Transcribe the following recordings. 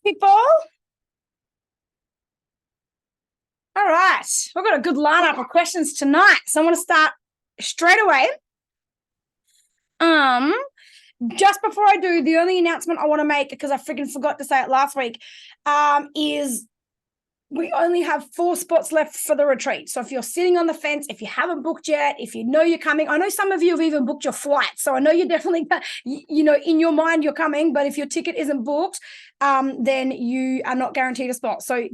people. All right, we've got a good lineup of questions tonight, so I want to start straight away. Just before I do, the only announcement I want to make, because I freaking forgot to say it last week, is we only have 4 spots left for the retreat. So if you're sitting on the fence, if you haven't booked yet, if you know you're coming, I know some of you have even booked your flight. So I know you're definitely, in your mind you're coming, but if your ticket isn't booked, then you are not guaranteed a spot. So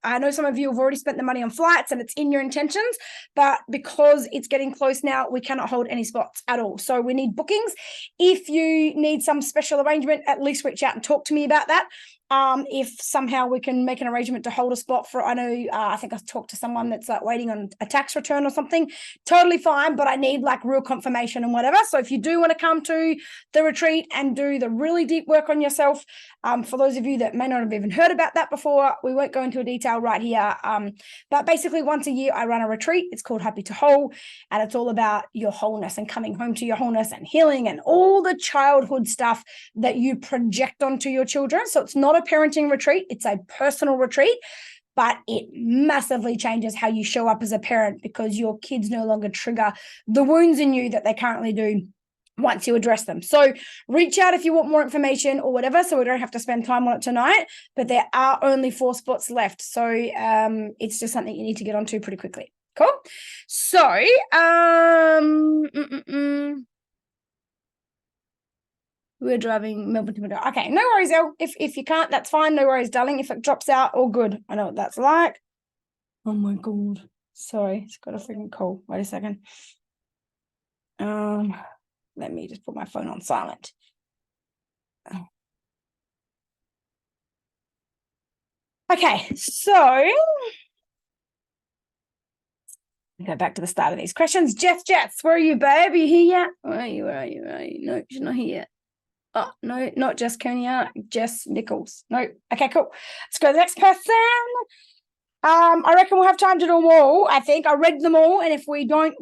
I know some of you have already spent the money on flights and it's in your intentions, but because it's getting close now, we cannot hold any spots at all. So we need bookings. If you need some special arrangement, at least reach out and talk to me about that. If somehow we can make an arrangement to hold a spot for, I know, I think I've talked to someone that's waiting on a tax return or something, totally fine, but I need real confirmation and whatever. So if you do want to come to the retreat and do the really deep work on yourself, for those of you that may not have even heard about that before, we won't go into a detail right here. But basically once a year I run a retreat. It's called Happy to Whole, and it's all about your wholeness and coming home to your wholeness and healing and all the childhood stuff that you project onto your children. So it's not a parenting retreat, it's a personal retreat, but it massively changes how you show up as a parent because your kids no longer trigger the wounds in you that they currently do once you address them. So reach out if you want more information or whatever, so we don't have to spend time on it tonight, but there are only 4 spots left. So it's just something you need to get onto pretty quickly. Cool. So we're driving Melbourne to Madeira. Okay, no worries, Elle. If you can't, that's fine. No worries, darling. If it drops out, all good. I know what that's like. Oh my God. Sorry, it's got a freaking call. Wait a second. Let me just put my phone on silent. Okay, so go back to the start of these questions. Jess, where are you, babe? Are you here yet? Where are you? No, she's not here yet. Oh, no, not Jess Konya, Jess Nichols. No. Okay, cool. Let's go to the next person. I reckon we'll have time to do them all. I think I read them all, and if we don't,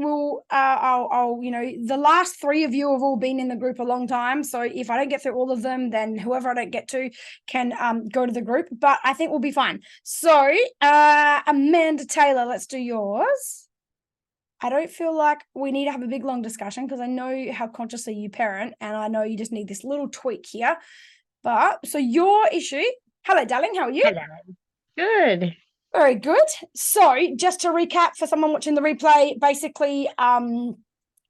I'll the last 3 of you have all been in the group a long time. So if I don't get through all of them, then whoever I don't get to can go to the group. But I think we'll be fine. So Amanda Taylor, let's do yours. I don't feel like we need to have a big long discussion because I know how consciously you parent, and I know you just need this little tweak here. But so your issue. Hello, darling. How are you? Hello. Good. Very good. So just to recap for someone watching the replay, basically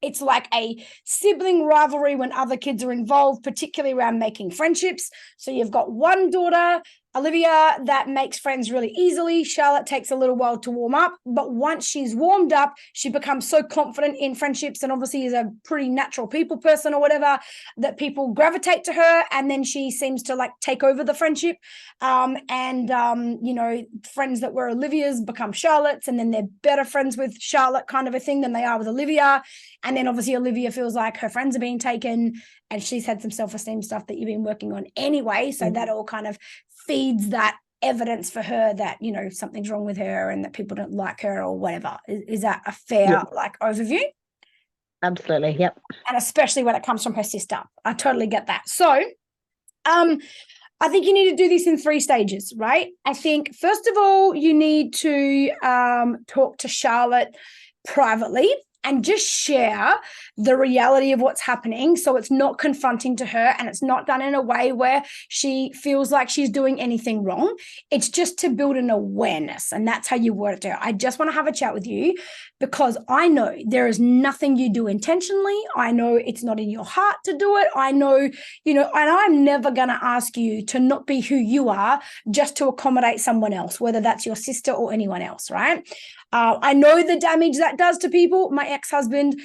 it's like a sibling rivalry when other kids are involved, particularly around making friendships. So you've got one daughter, Olivia, that makes friends really easily. Charlotte takes a little while to warm up, but once she's warmed up, she becomes so confident in friendships and obviously is a pretty natural people person or whatever that people gravitate to her, and then she seems to take over the friendship. Friends that were Olivia's become Charlotte's, and then they're better friends with Charlotte kind of a thing than they are with Olivia. And then obviously Olivia feels like her friends are being taken, and she's had some self-esteem stuff that you've been working on anyway. So that all kind of feeds that evidence for her that, something's wrong with her and that people don't like her or whatever. Is that a fair overview? Absolutely. Yep. And especially when it comes from her sister. I totally get that. So I think you need to do this in 3 stages, right? I think, first of all, you need to talk to Charlotte privately and just share the reality of what's happening, so it's not confronting to her and it's not done in a way where she feels like she's doing anything wrong. It's just to build an awareness, and that's how you word it to her. I just want to have a chat with you because I know there is nothing you do intentionally. I know it's not in your heart to do it. I know, and I'm never going to ask you to not be who you are just to accommodate someone else, whether that's your sister or anyone else, right? I know the damage that does to people. My ex-husband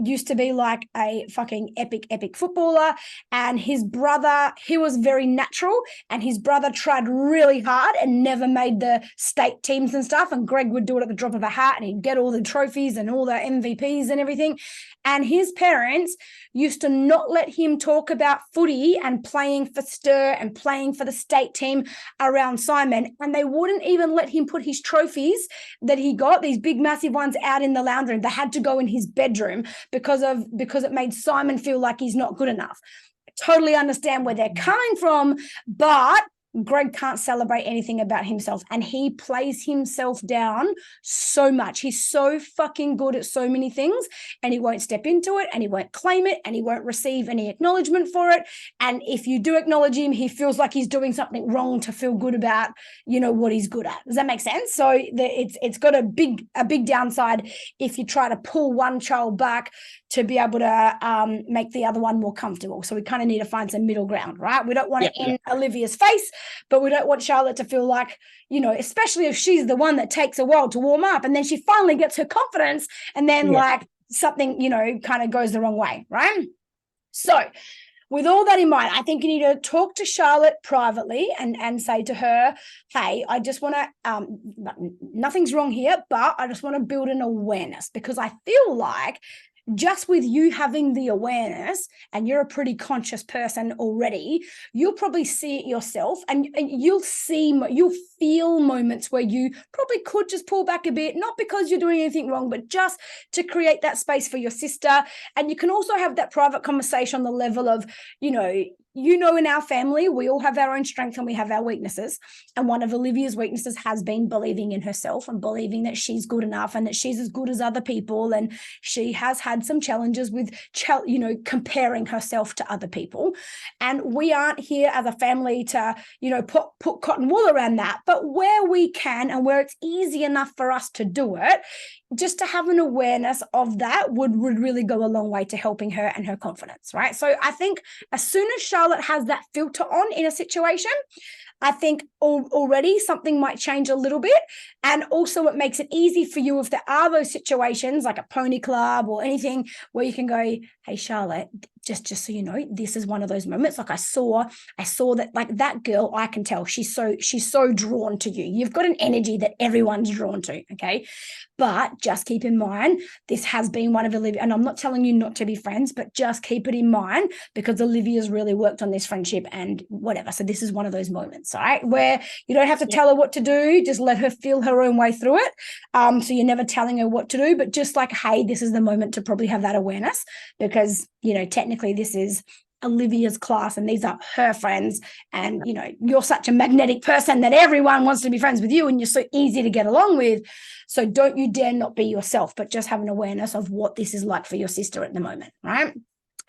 used to be like a fucking epic footballer, and his brother, he was very natural, and his brother tried really hard and never made the state teams and stuff, and Greg would do it at the drop of a hat, and he'd get all the trophies and all the MVPs and everything. And his parents used to not let him talk about footy and playing for Stir and playing for the state team around Simon, and they wouldn't even let him put his trophies that he got, these big massive ones, out in the lounge room. They had to go in his bedroom because it made Simon feel like he's not good enough. I totally understand where they're coming from, but Greg can't celebrate anything about himself, and he plays himself down so much. He's so fucking good at so many things, and he won't step into it, and he won't claim it, and he won't receive any acknowledgement for it. And if you do acknowledge him, he feels like he's doing something wrong to feel good about, what he's good at. Does that make sense? So it's got a big downside if you try to pull one child back to be able to make the other one more comfortable. So we kind of need to find some middle ground, right? We don't want to in Olivia's face, but we don't want Charlotte to feel like, especially if she's the one that takes a while to warm up, and then she finally gets her confidence, and then like something, kind of goes the wrong way, right? So with all that in mind, I think you need to talk to Charlotte privately and say to her, hey, I just want to, nothing's wrong here, but I just want to build an awareness, because I feel like just with you having the awareness, and you're a pretty conscious person already, you'll probably see it yourself, and you'll feel moments where you probably could just pull back a bit, not because you're doing anything wrong, but just to create that space for your sister. And you can also have that private conversation on the level of, in our family, we all have our own strengths and we have our weaknesses. And one of Olivia's weaknesses has been believing in herself and believing that she's good enough and that she's as good as other people. And she has had some challenges with, comparing herself to other people. And we aren't here as a family to, put cotton wool around that. But where we can, and where it's easy enough for us to do it, just to have an awareness of that would really go a long way to helping her and her confidence, right? So I think as soon as Charlotte has that filter on in a situation, I think already something might change a little bit. And also it makes it easy for you if there are those situations like a pony club or anything where you can go, hey, Charlotte, just so you know, this is one of those moments. Like I saw that, like that girl, I can tell she's so drawn to you. You've got an energy that everyone's drawn to. Okay. But just keep in mind, this has been one of Olivia, and I'm not telling you not to be friends, but just keep it in mind because Olivia's really worked on this friendship and whatever. So this is one of those moments, all right, where you don't have to tell her what to do. Just let her feel her own way through it. So you're never telling her what to do, but just like, hey, this is the moment to probably have that awareness because, technically this is Olivia's class and these are her friends, and you're such a magnetic person that everyone wants to be friends with you and you're so easy to get along with. So don't you dare not be yourself, but just have an awareness of what this is like for your sister at the moment, right?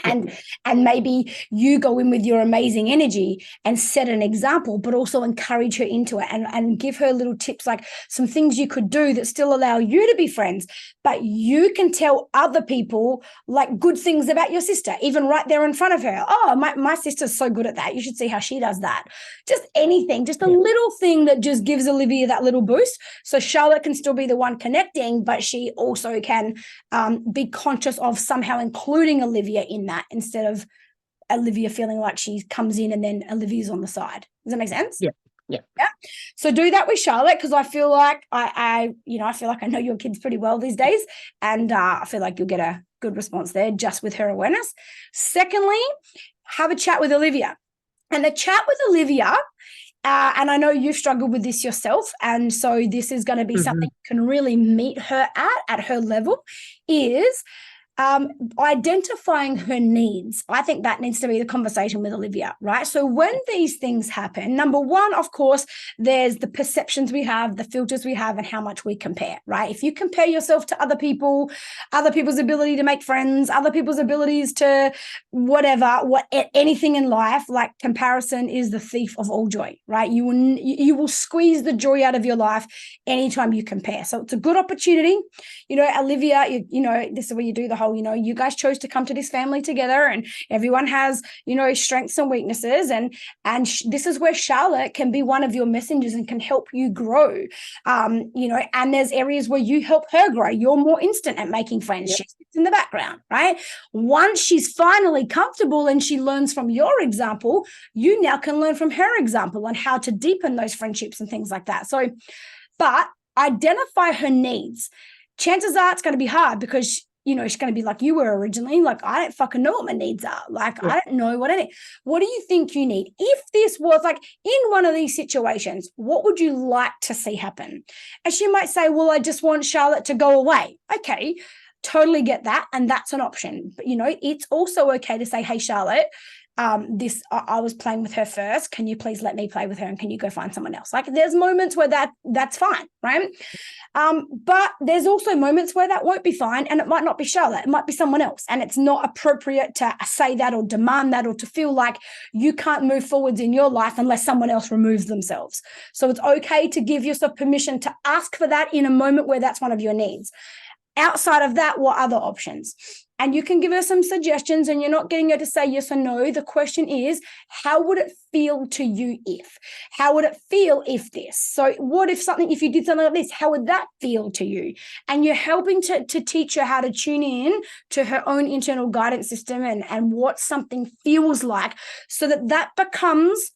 And maybe you go in with your amazing energy and set an example, but also encourage her into it and give her little tips, like some things you could do that still allow you to be friends, but you can tell other people like good things about your sister, even right there in front of her. Oh, my sister's so good at that. You should see how she does that. Just anything, just a little thing that just gives Olivia that little boost. So Charlotte can still be the one connecting, but she also can be conscious of somehow including Olivia in that instead of Olivia feeling like she comes in and then Olivia's on the side. Does that make sense? Yeah. So do that with Charlotte, because I feel like I feel like I know your kids pretty well these days, and I feel like you'll get a good response there just with her awareness. Secondly, have a chat with Olivia, and the chat with Olivia. And I know you've struggled with this yourself, and so this is going to be something you can really meet her at her level, is identifying her needs. I think that needs to be the conversation with Olivia, right? So when these things happen, number one, of course, there's the perceptions we have, the filters we have, and how much we compare, right? If you compare yourself to other people, other people's ability to make friends, other people's abilities to anything in life, like comparison is the thief of all joy, right? You will squeeze the joy out of your life anytime you compare. So it's a good opportunity. Olivia, this is where you do the whole, you guys chose to come to this family together, and everyone has, strengths and weaknesses. And this is where Charlotte can be one of your messengers and can help you grow. And there's areas where you help her grow. You're more instant at making friends. She sits in the background, right? Once she's finally comfortable and she learns from your example, you now can learn from her example on how to deepen those friendships and things like that. So, but identify her needs. Chances are it's going to be hard because she's going to be like you were originally. Like, I don't fucking know what my needs are. Like, I don't know what I need. What do you think you need? If this was like in one of these situations, what would you like to see happen? And she might say, well, I just want Charlotte to go away. Okay. totally get that. And that's an option. But, you know, it's also okay to say, hey, Charlotte, I was playing with her first. Can you please let me play with her? And can you go find someone else? Like, there's moments where that's fine, right? But there's also moments where that won't be fine, and it might not be Charlotte. It might be someone else. And it's not appropriate to say that or demand that or to feel like you can't move forwards in your life unless someone else removes themselves. So it's okay to give yourself permission to ask for that in a moment where that's one of your needs. Outside of that, what other options? And you can give her some suggestions, and you're not getting her to say yes or no. The question is, how would it feel to you if? How would it feel if this? So what if you did something like this, how would that feel to you? And you're helping to teach her how to tune in to her own internal guidance system and what something feels like, so that becomes,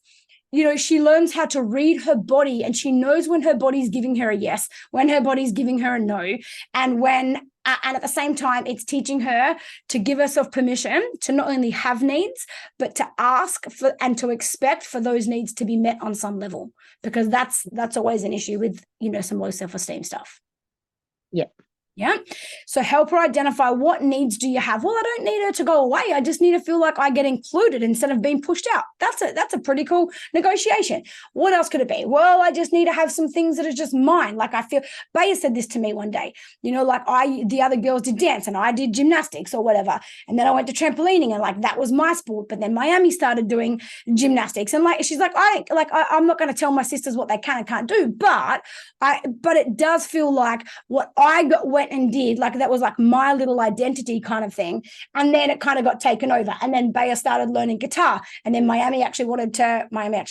you know, she learns how to read her body, and she knows when her body's giving her a yes, when her body's giving her a no, and at the same time, it's teaching her to give herself permission to not only have needs, but to ask for and to expect for those needs to be met on some level, because that's always an issue with, you know, some low self-esteem stuff. Yeah. Yeah. So help her identify, what needs do you have? Well, I don't need her to go away. I just need to feel like I get included instead of being pushed out. That's a pretty cool negotiation. What else could it be? Well, I just need to have some things that are just mine. Like, I feel, Baya said this to me one day, you know, like the other girls did dance and I did gymnastics or whatever. And then I went to trampolining, and like, that was my sport. But then Miami started doing gymnastics, and like, she's like, I'm not going to tell my sisters what they can and can't do, but it does feel like what I went and did, like, that was like my little identity kind of thing. And then it kind of got taken over. And then Baya started learning guitar. And then Miami actually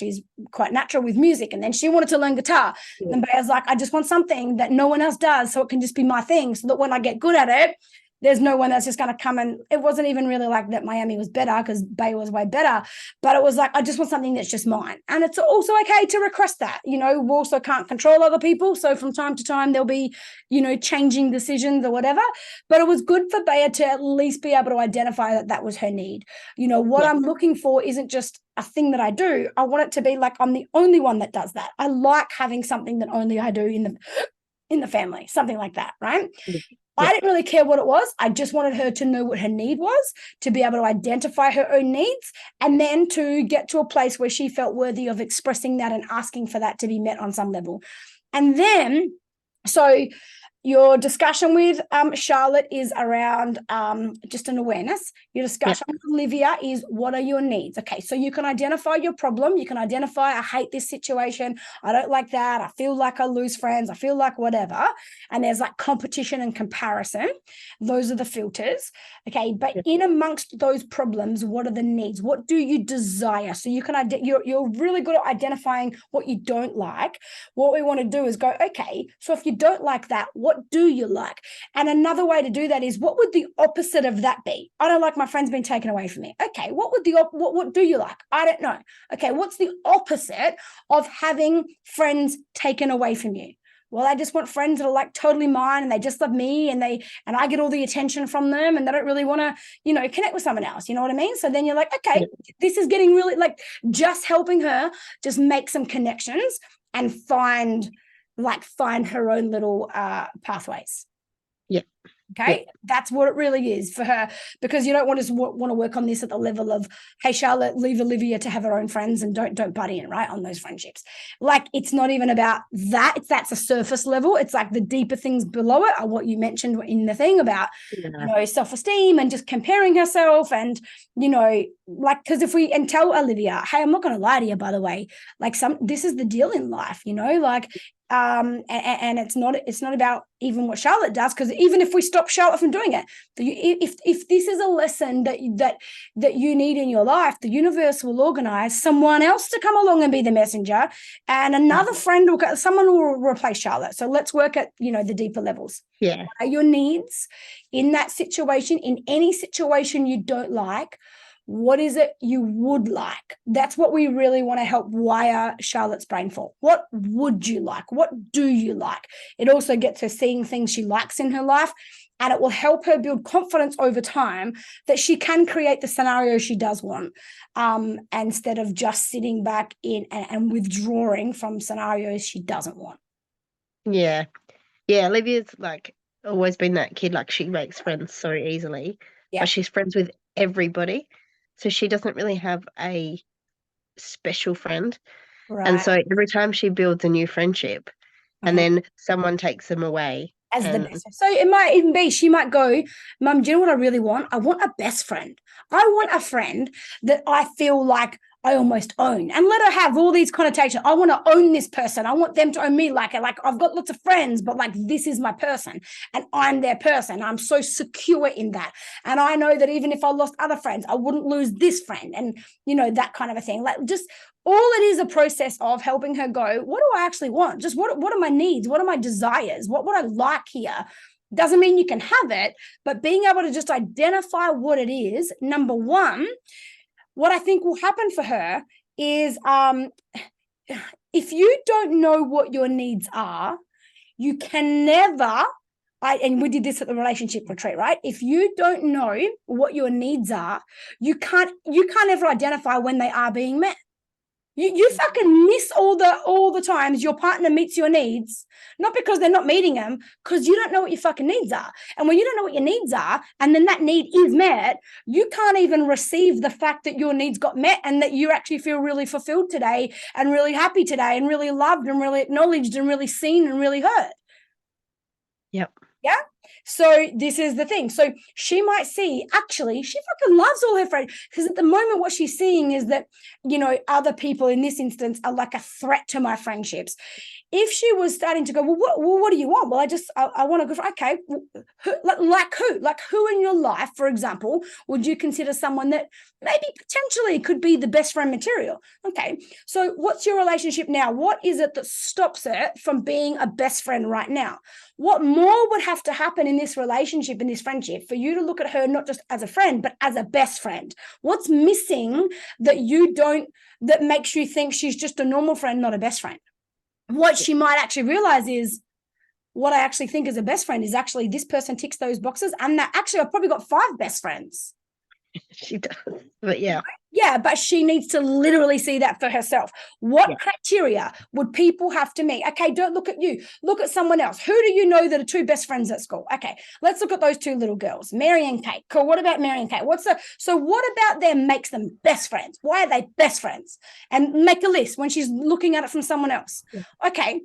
is quite natural with music. And then she wanted to learn guitar. Yeah. And Baya's like, I just want something that no one else does, so it can just be my thing, so that when I get good at it, there's no one that's just going to come. And it wasn't even really like that Miami was better, because Bay was way better, but it was like, I just want something that's just mine. And it's also okay to request that. You know, we also can't control other people, so from time to time there'll be, you know, changing decisions or whatever. But it was good for Baya to at least be able to identify that was her need. You know, what I'm looking for isn't just a thing that I do. I want it to be like, I'm the only one that does that. I like having something that only I do in the family, something like that, right? Yeah. I didn't really care what it was. I just wanted her to know what her need was, to be able to identify her own needs, and then to get to a place where she felt worthy of expressing that and asking for that to be met on some level. And then, so your discussion with Charlotte is around just an awareness. Your discussion with Olivia is, what are your needs? Okay, so you can identify your problem. You can identify, I hate this situation. I don't like that. I feel like I lose friends. I feel like whatever. And there's like competition and comparison. Those are the filters. Okay, but in amongst those problems, what are the needs? What do you desire? So you can you're really good at identifying what you don't like. What we want to do is go, okay, so if you don't like that, what do you like? And another way to do that is, what would the opposite of that be? I don't like my friends being taken away from me. Okay, what do you like? I don't know. Okay, what's the opposite of having friends taken away from you? Well, I just want friends that are like totally mine, and they just love me, and I get all the attention from them, and they don't really want to, you know, connect with someone else. You know what I mean? So then you're like, okay, this is getting really, like, just helping her just make some connections and find her own little pathways. Yeah. Okay, that's what it really is for her, because you don't want to work on this at the level of, hey, Charlotte, leave Olivia to have her own friends and don't butt in, right, on those friendships. Like, it's not even about that. That's a surface level. It's like the deeper things below it are what you mentioned in the thing about, you know, self-esteem and just comparing herself, and, you know, like, because if we and tell Olivia, hey, I'm not going to lie to you, by the way, like, this is the deal in life, you know, like, and it's not about even what Charlotte does, because even if we stop Charlotte from doing it, if this is a lesson that you need in your life, the universe will organize someone else to come along and be the messenger, and another friend someone will replace Charlotte. So let's work at, you know, the deeper levels. Yeah. What are your needs in that situation? In any situation you don't like, what is it you would like? That's what we really want to help wire Charlotte's brain for. What would you like? What do you like? It also gets her seeing things she likes in her life, and it will help her build confidence over time that she can create the scenario she does want, instead of just sitting back in and withdrawing from scenarios she doesn't want. Yeah. Yeah. Olivia's like always been that kid, like she makes friends so easily, Yeah. but she's friends with everybody. So she doesn't really have a special friend. And Right. so every time she builds a new friendship and Mhm. then someone takes them away As the and best. So it might even be she might go, Mum, do you know what I really want? I want a best friend. I want a friend that I feel like I almost own, and let her have all these connotations. I want to own this person. I want them to own me. Like I've got lots of friends, but like this is my person and I'm their person. I'm so secure in that. And I know that even if I lost other friends, I wouldn't lose this friend, and that kind of a thing. Like just all it is a process of helping her go, what do I actually want? Just what are my needs? What are my desires? What would I like here? Doesn't mean you can have it, but being able to just identify what it is, number one, what I think will happen for her is if you don't know what your needs are, you can never, and we did this at the relationship retreat, right? If you don't know what your needs are, you can't ever identify when they are being met. You fucking miss all the times your partner meets your needs, not because they're not meeting them, because you don't know what your fucking needs are. And when you don't know what your needs are, and then that need is met, you can't even receive the fact that your needs got met and that you actually feel really fulfilled today and really happy today and really loved and really acknowledged and really seen and really heard. yep. Yeah. So this is the thing. So she might see, actually, she fucking loves all her friends, because at the moment what she's seeing is that, other people in this instance are like a threat to my friendships. If she was starting to go, well, what do you want? Well, I want to go, okay, like who in your life, for example, would you consider someone that maybe potentially could be the best friend material? Okay, so what's your relationship now? What is it that stops it from being a best friend right now? What more would have to happen in this relationship, in this friendship, for you to look at her not just as a friend, but as a best friend? What's missing that makes you think she's just a normal friend, not a best friend? What she might actually realize is, what I actually think is a best friend is actually this person ticks those boxes, and that actually I've probably got 5 best friends. She does. But yeah. Yeah, but she needs to literally see that for herself. What criteria would people have to meet? Okay, don't look at you. Look at someone else. Who do you know that are 2 best friends at school? Okay, let's look at those 2 little girls, Mary and Kate. Cool. What about Mary and Kate? So what about them makes them best friends? Why are they best friends? And make a list when she's looking at it from someone else. Yeah. Okay,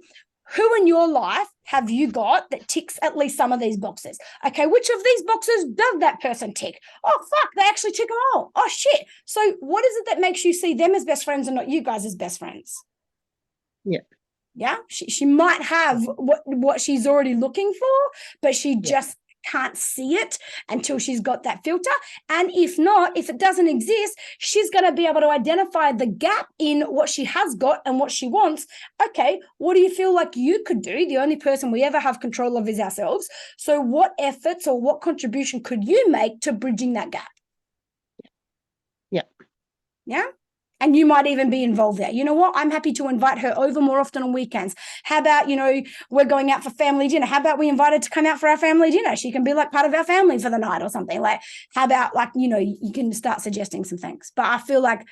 who in your life have you got that ticks at least some of these boxes? Okay, which of these boxes does that person tick? Oh, fuck, they actually tick them all. Oh, shit. So what is it that makes you see them as best friends and not you guys as best friends? Yeah. Yeah, she might have what she's already looking for, but she just can't see it until she's got that filter. And if not, if it doesn't exist, she's going to be able to identify the gap in what she has got and what she wants. Okay, what do you feel like you could do? The only person we ever have control of is ourselves. So what efforts or what contribution could you make to bridging that gap? Yeah. Yeah. And you might even be involved there. You know what? I'm happy to invite her over more often on weekends. How about, we're going out for family dinner. How about we invite her to come out for our family dinner? She can be like part of our family for the night or something. Like, how about you can start suggesting some things. But I feel like,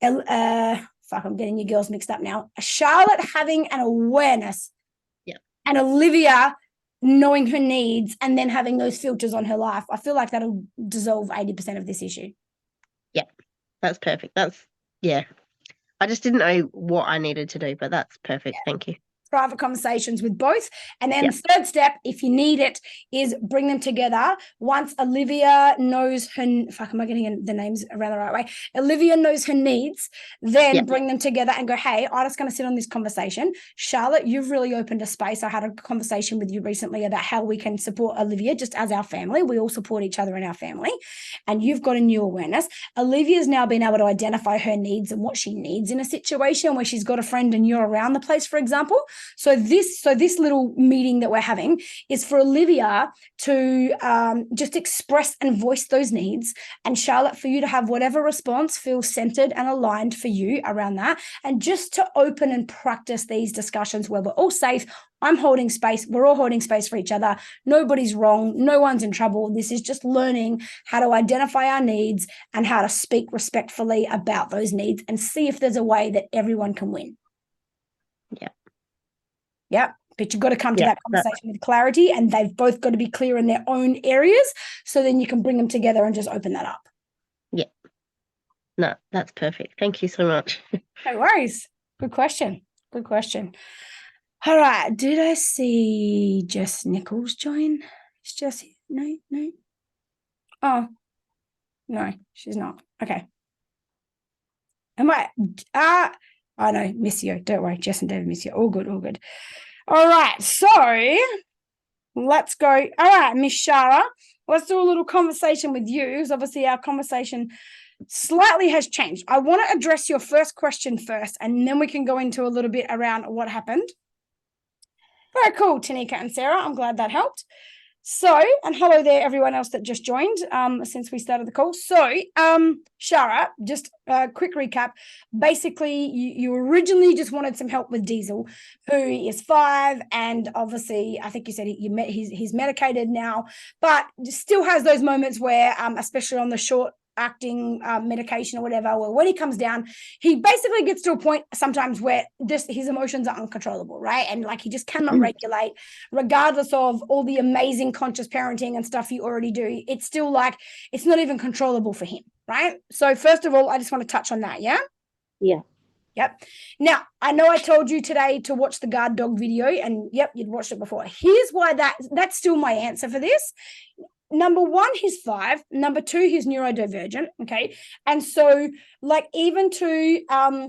I'm getting your girls mixed up now. Charlotte having an awareness, and Olivia knowing her needs and then having those filters on her life. I feel like that'll dissolve 80% of this issue. Yeah. That's perfect. I just didn't know what I needed to do, but that's perfect. Thank you. Private conversations with both. And then the third step, if you need it, is bring them together. Once Olivia knows her, am I getting the names around the right way? Olivia knows her needs, then bring them together and go, hey, I'm just going to sit on this conversation. Charlotte, you've really opened a space. I had a conversation with you recently about how we can support Olivia just as our family. We all support each other in our family. And you've got a new awareness. Olivia's now been able to identify her needs and what she needs in a situation where she's got a friend and you're around the place, for example. So this little meeting that we're having is for Olivia to just express and voice those needs, and Charlotte, for you to have whatever response feels centered and aligned for you around that, and just to open and practice these discussions where we're all safe. I'm holding space. We're all holding space for each other. Nobody's wrong. No one's in trouble. This is just learning how to identify our needs and how to speak respectfully about those needs and see if there's a way that everyone can win. Yeah. Yep. But you've got to come to Yeah, that conversation with clarity, and they've both got to be clear in their own areas. So then you can bring them together and just open that up. Yeah. No, that's perfect. Thank you so much. No worries. Good question. Good question. All right. Did I see Jess Nichols join? Is Jess? No. Oh, no, she's not. Okay. Am I? Oh no, miss you. Don't worry, Jess and David miss you. All good, all good. All right. So let's go. All right, Miss Shara. Let's do a little conversation with you. Because obviously our conversation slightly has changed. I want to address your first question first, and then we can go into a little bit around what happened. Very cool, Tanika and Sarah. I'm glad that helped. So, and hello there, everyone else that just joined since we started the call. So, Shara, just a quick recap. Basically, you originally just wanted some help with Diesel, who is 5, and obviously, I think you said he's medicated now, but still has those moments where, especially on the short acting medication or whatever, where when he comes down, he basically gets to a point sometimes where his emotions are uncontrollable, right? And like he just cannot regulate, regardless of all the amazing conscious parenting and stuff you already do. It's still like it's not even controllable for him, right? So first of all, I just want to touch on that. Yeah. Yep. Now, I know I told you today to watch the guard dog video, and yep, you'd watched it before. Here's why that's still my answer for this. Number 1, he's 5. Number 2, he's neurodivergent. Okay. And so, like, even to, I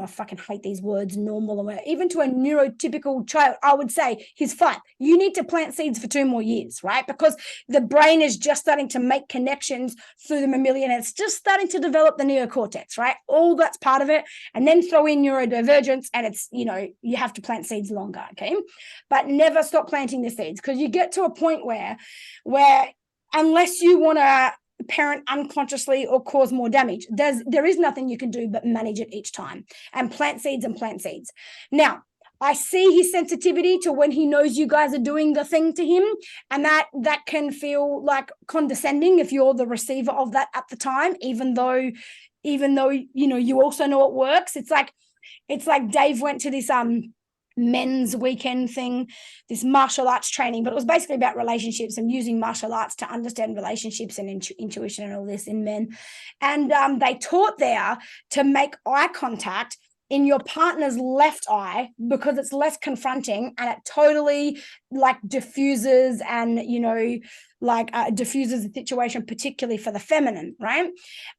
fucking hate these words, normal, or even to a neurotypical child, I would say he's 5. You need to plant seeds for 2 more years, right? Because the brain is just starting to make connections through the mammalian. It's just starting to develop the neocortex, right? All that's part of it. And then throw in neurodivergence, and it's, you have to plant seeds longer, okay? But never stop planting the seeds, because you get to a point where unless you want to parent unconsciously or cause more damage, there is nothing you can do but manage it each time and plant seeds. Now, I see his sensitivity to when he knows you guys are doing the thing to him, and that can feel like condescending if you're the receiver of that at the time, even though you also know it works. It's like Dave went to this men's weekend thing, this martial arts training, but it was basically about relationships and using martial arts to understand relationships and intuition and all this in men. And they taught there to make eye contact in your partner's left eye, because it's less confronting and it totally like diffuses and diffuses the situation, particularly for the feminine, right?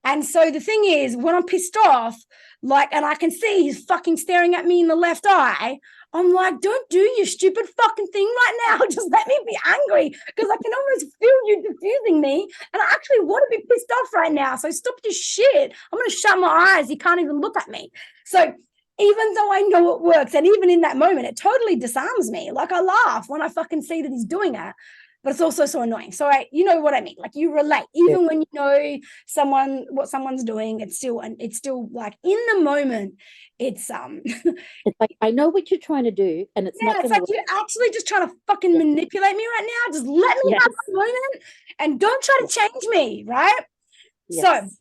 And so the thing is, when I'm pissed off, and I can see he's fucking staring at me in the left eye, I'm like, don't do your stupid fucking thing right now. Just let me be angry, because I can almost feel you diffusing me, and I actually want to be pissed off right now. So stop your shit. I'm going to shut my eyes. You can't even look at me. So even though I know it works, and even in that moment, it totally disarms me. Like, I laugh when I fucking see that he's doing it, but it's also so annoying. So you know what I mean? Like, you relate, even when you know what someone's doing, it's still like in the moment, it's It's like, I know what you're trying to do, and it's not it's like you're actually just trying to fucking manipulate me right now. Just let me have a moment and don't try to change me, right? Yes.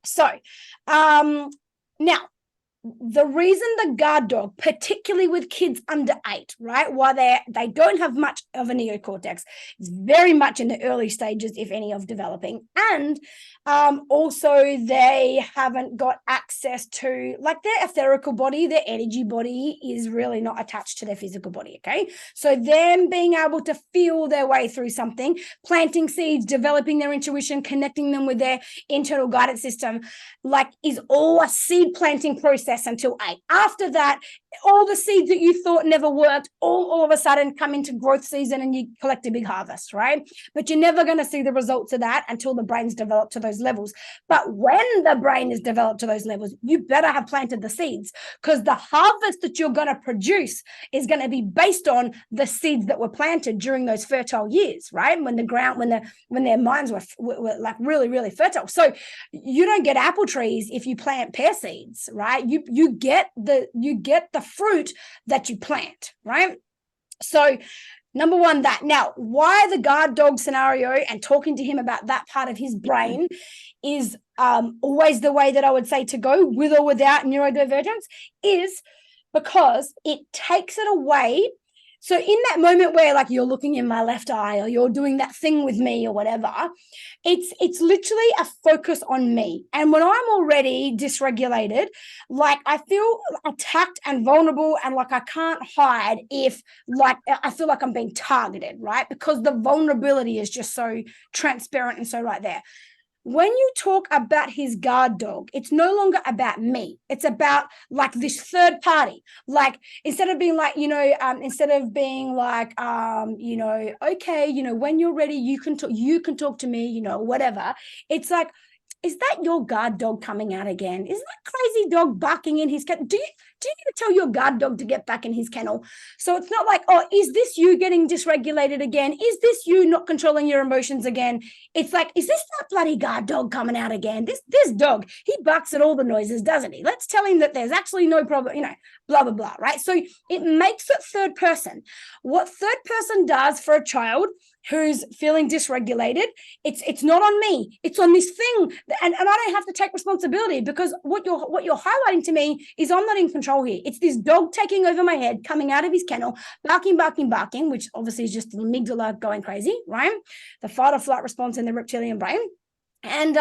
So now, the reason the guard dog, particularly with kids under 8, right, why they don't have much of a neocortex, it's very much in the early stages, if any, of developing, and also they haven't got access to, like, their etherical body, their energy body is really not attached to their physical body, okay? So them being able to feel their way through something, planting seeds, developing their intuition, connecting them with their internal guidance system, like, is all a seed planting process until 8. After that, all the seeds that you thought never worked all of a sudden come into growth season, and you collect a big harvest, right? But you're never going to see the results of that until the brain's developed to those levels. But when the brain is developed to those levels, you better have planted the seeds, because the harvest that you're going to produce is going to be based on the seeds that were planted during those fertile years, right? When their minds were like really, really fertile. So you don't get apple trees if you plant pear seeds, right? You get the fruit that you plant, right? So number 1, that. Now, why the guard dog scenario and talking to him about that part of his brain is always the way that I would say to go, with or without neurodivergence, is because it takes it away. So in that moment where like you're looking in my left eye or you're doing that thing with me or whatever, it's literally a focus on me. And when I'm already dysregulated, like I feel attacked and vulnerable and like I can't hide if like I feel like I'm being targeted, right? Because the vulnerability is just so transparent and so right there. When you talk about his guard dog, it's no longer about me. It's about like this third party. Like instead of being like, instead of being like, okay, when you're ready, you can talk to me, whatever. It's like, is that your guard dog coming out again? Is that crazy dog barking in his kennel? Do you need to tell your guard dog to get back in his kennel? So it's not like, oh, is this you getting dysregulated again? Is this you not controlling your emotions again? It's like, is this that bloody guard dog coming out again? This dog, he barks at all the noises, doesn't he? Let's tell him that there's actually no problem, blah, blah, blah, right? So it makes it third person. What third person does for a child who's feeling dysregulated, it's not on me, it's on this thing, and I don't have to take responsibility, because what you're highlighting to me is I'm not in control here. It's this dog taking over my head, coming out of his kennel, barking, which obviously is just the amygdala going crazy, right? The fight or flight response in the reptilian brain. And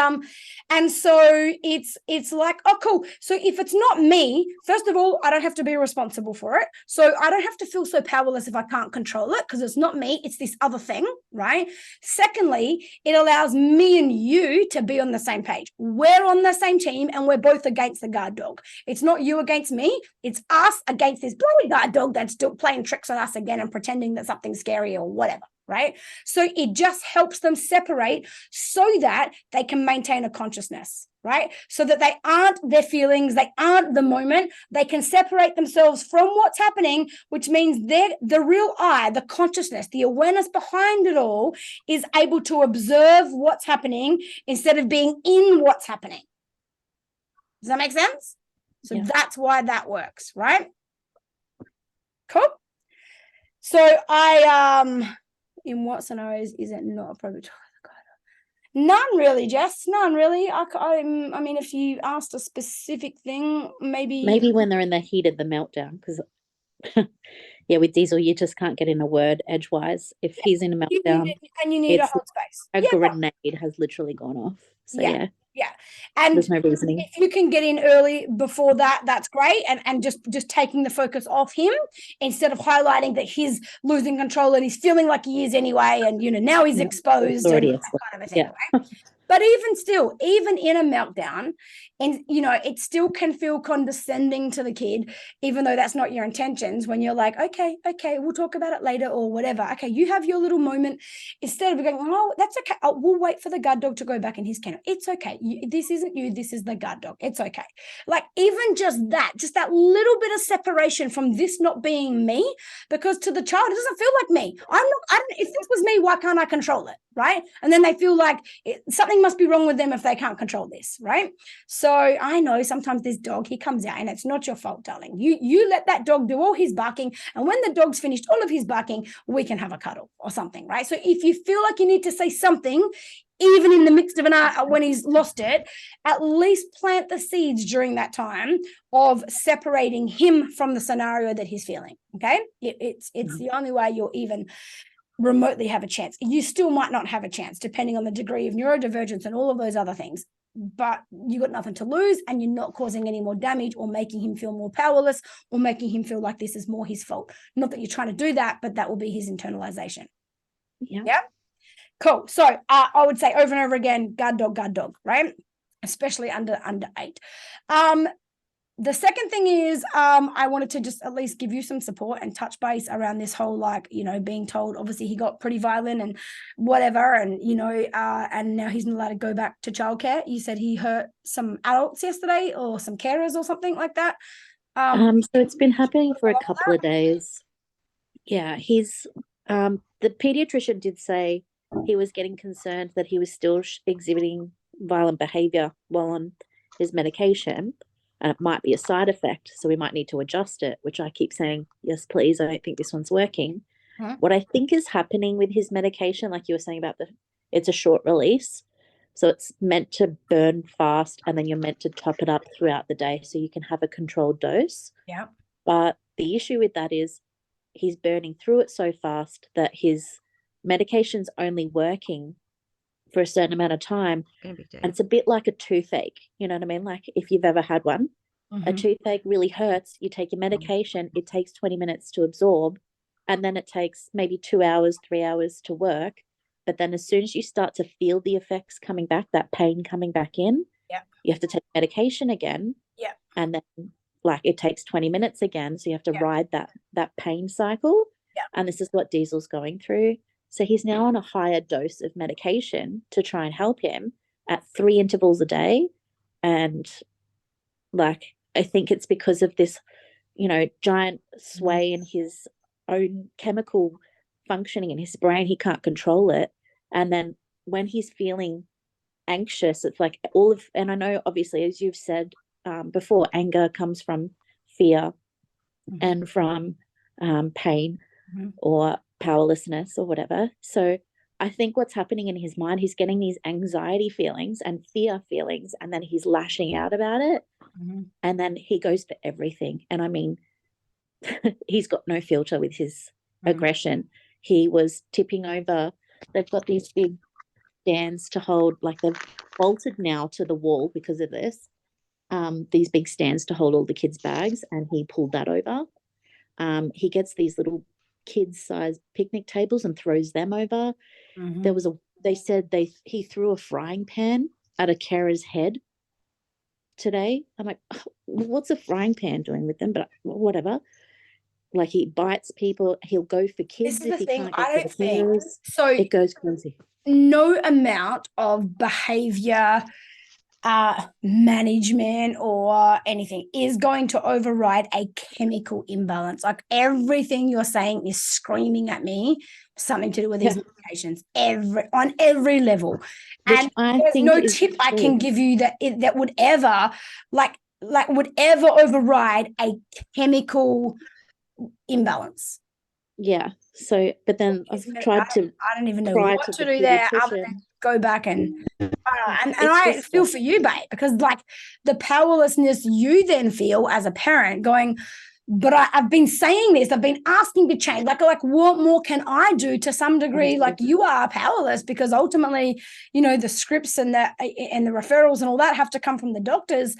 so it's like, oh, cool. So if it's not me, first of all, I don't have to be responsible for it. So I don't have to feel so powerless if I can't control it, because it's not me, it's this other thing, right? Secondly, it allows me and you to be on the same page. We're on the same team and we're both against the guard dog. It's not you against me, it's us against this bloody guard dog that's still playing tricks on us again and pretending that something's scary or whatever. Right? So it just helps them separate so that they can maintain a consciousness, right? So that they aren't their feelings, they aren't the moment, they can separate themselves from what's happening, which means the real I, the consciousness, the awareness behind it all is able to observe what's happening instead of being in what's happening. Does that make sense? So Yeah. That's why that works, right? Cool. So in what scenarios is it not appropriate to None really, Jess. None really. I mean, if you asked a specific thing, maybe when they're in the heat of the meltdown, because yeah, with Diesel, you just can't get in a word edgewise. If he's in a meltdown, you need a it's hot space. a grenade has literally gone off. So yeah. And There's no reasoning. if you can get in early before that, that's great. And just taking the focus off him instead of highlighting that he's losing control and he's feeling like he is anyway. And, now he's exposed and that kind of a thing. Yeah. Right? But even still, even in a meltdown, and it still can feel condescending to the kid, even though that's not your intentions, when you're like, okay, we'll talk about it later or whatever. Okay, you have your little moment. Instead of going, oh, that's okay. We'll wait for the guard dog to go back in his kennel. It's okay. This isn't you. This is the guard dog. It's okay. Like even just that little bit of separation from this not being me, because to the child, it doesn't feel like me. If this was me, why can't I control it? Right? And then they feel like something must be wrong with them if they can't control this, right? So I know sometimes this dog, he comes out and it's not your fault, darling. You let that dog do all his barking, and when the dog's finished all of his barking, we can have a cuddle or something, right? So if you feel like you need to say something, even in the midst of an hour when he's lost it, at least plant the seeds during that time of separating him from the scenario that he's feeling, okay? It's the only way you'll even remotely have a chance. You still might not have a chance depending on the degree of neurodivergence and all of those other things, but you got nothing to lose and you're not causing any more damage or making him feel more powerless or making him feel like this is more his fault. Not that you're trying to do that, but that will be his internalization. Yeah. Cool. So I would say over and over again, guard dog, right? Especially under 8. The second thing is I wanted to just at least give you some support and touch base around this whole, being told, obviously he got pretty violent and whatever, and, and now he's not allowed to go back to childcare. You said he hurt some adults yesterday or some carers or something like that. So it's been happening for a couple of days. Yeah, he's the pediatrician did say he was getting concerned that he was still exhibiting violent behavior while on his medication. And it might be a side effect, so we might need to adjust it, which I keep saying, yes, please, I don't think this one's working. What I think is happening with his medication, like you were saying about it's a short release. So it's meant to burn fast, and then you're meant to top it up throughout the day so you can have a controlled dose. Yeah. But the issue with that is he's burning through it so fast that his medication's only working for a certain amount of time. And it's a bit like a toothache. You know what I mean? Like if you've ever had one, a toothache really hurts. You take your medication, it takes 20 minutes to absorb, and then it takes maybe 2 hours, 3 hours to work. But then as soon as you start to feel the effects coming back, that pain coming back in, you have to take medication again. And then like it takes 20 minutes again. So you have to ride that pain cycle. And this is what Diesel's going through. So he's now on a higher dose of medication to try and help him at 3 intervals a day. And like, I think it's because of this, giant sway in his own chemical functioning in his brain. He can't control it. And then when he's feeling anxious, it's like and I know obviously, as you've said before, anger comes from fear and from pain or powerlessness or whatever. So I think what's happening in his mind, he's getting these anxiety feelings and fear feelings, and then he's lashing out about it. And then he goes for everything. And I mean, he's got no filter with his aggression. He was tipping over. They've got these big stands to hold, like they've bolted now to the wall because of this, these big stands to hold all the kids' bags, and he pulled that over. He gets these little kids-sized picnic tables and throws them over. They said he threw a frying pan at a carer's head today. I'm like, what's a frying pan doing with them? But whatever. Like he bites people. He'll go for kids. This is if the he thing. can't I get don't to the think carers. so. It goes crazy. No amount of behavior management or anything is going to override a chemical imbalance. Like everything you're saying is screaming at me something to do with these medications on every level. And there's no tip I can give you that would ever would ever override a chemical imbalance. Yeah. So, but then I've tried to. I don't even know what to do there other than go back and I feel for you, babe, because like the powerlessness you then feel as a parent going, but I've been saying this, I've been asking to change. Like what more can I do to some degree? Like you are powerless because ultimately, the scripts and the referrals and all that have to come from the doctors.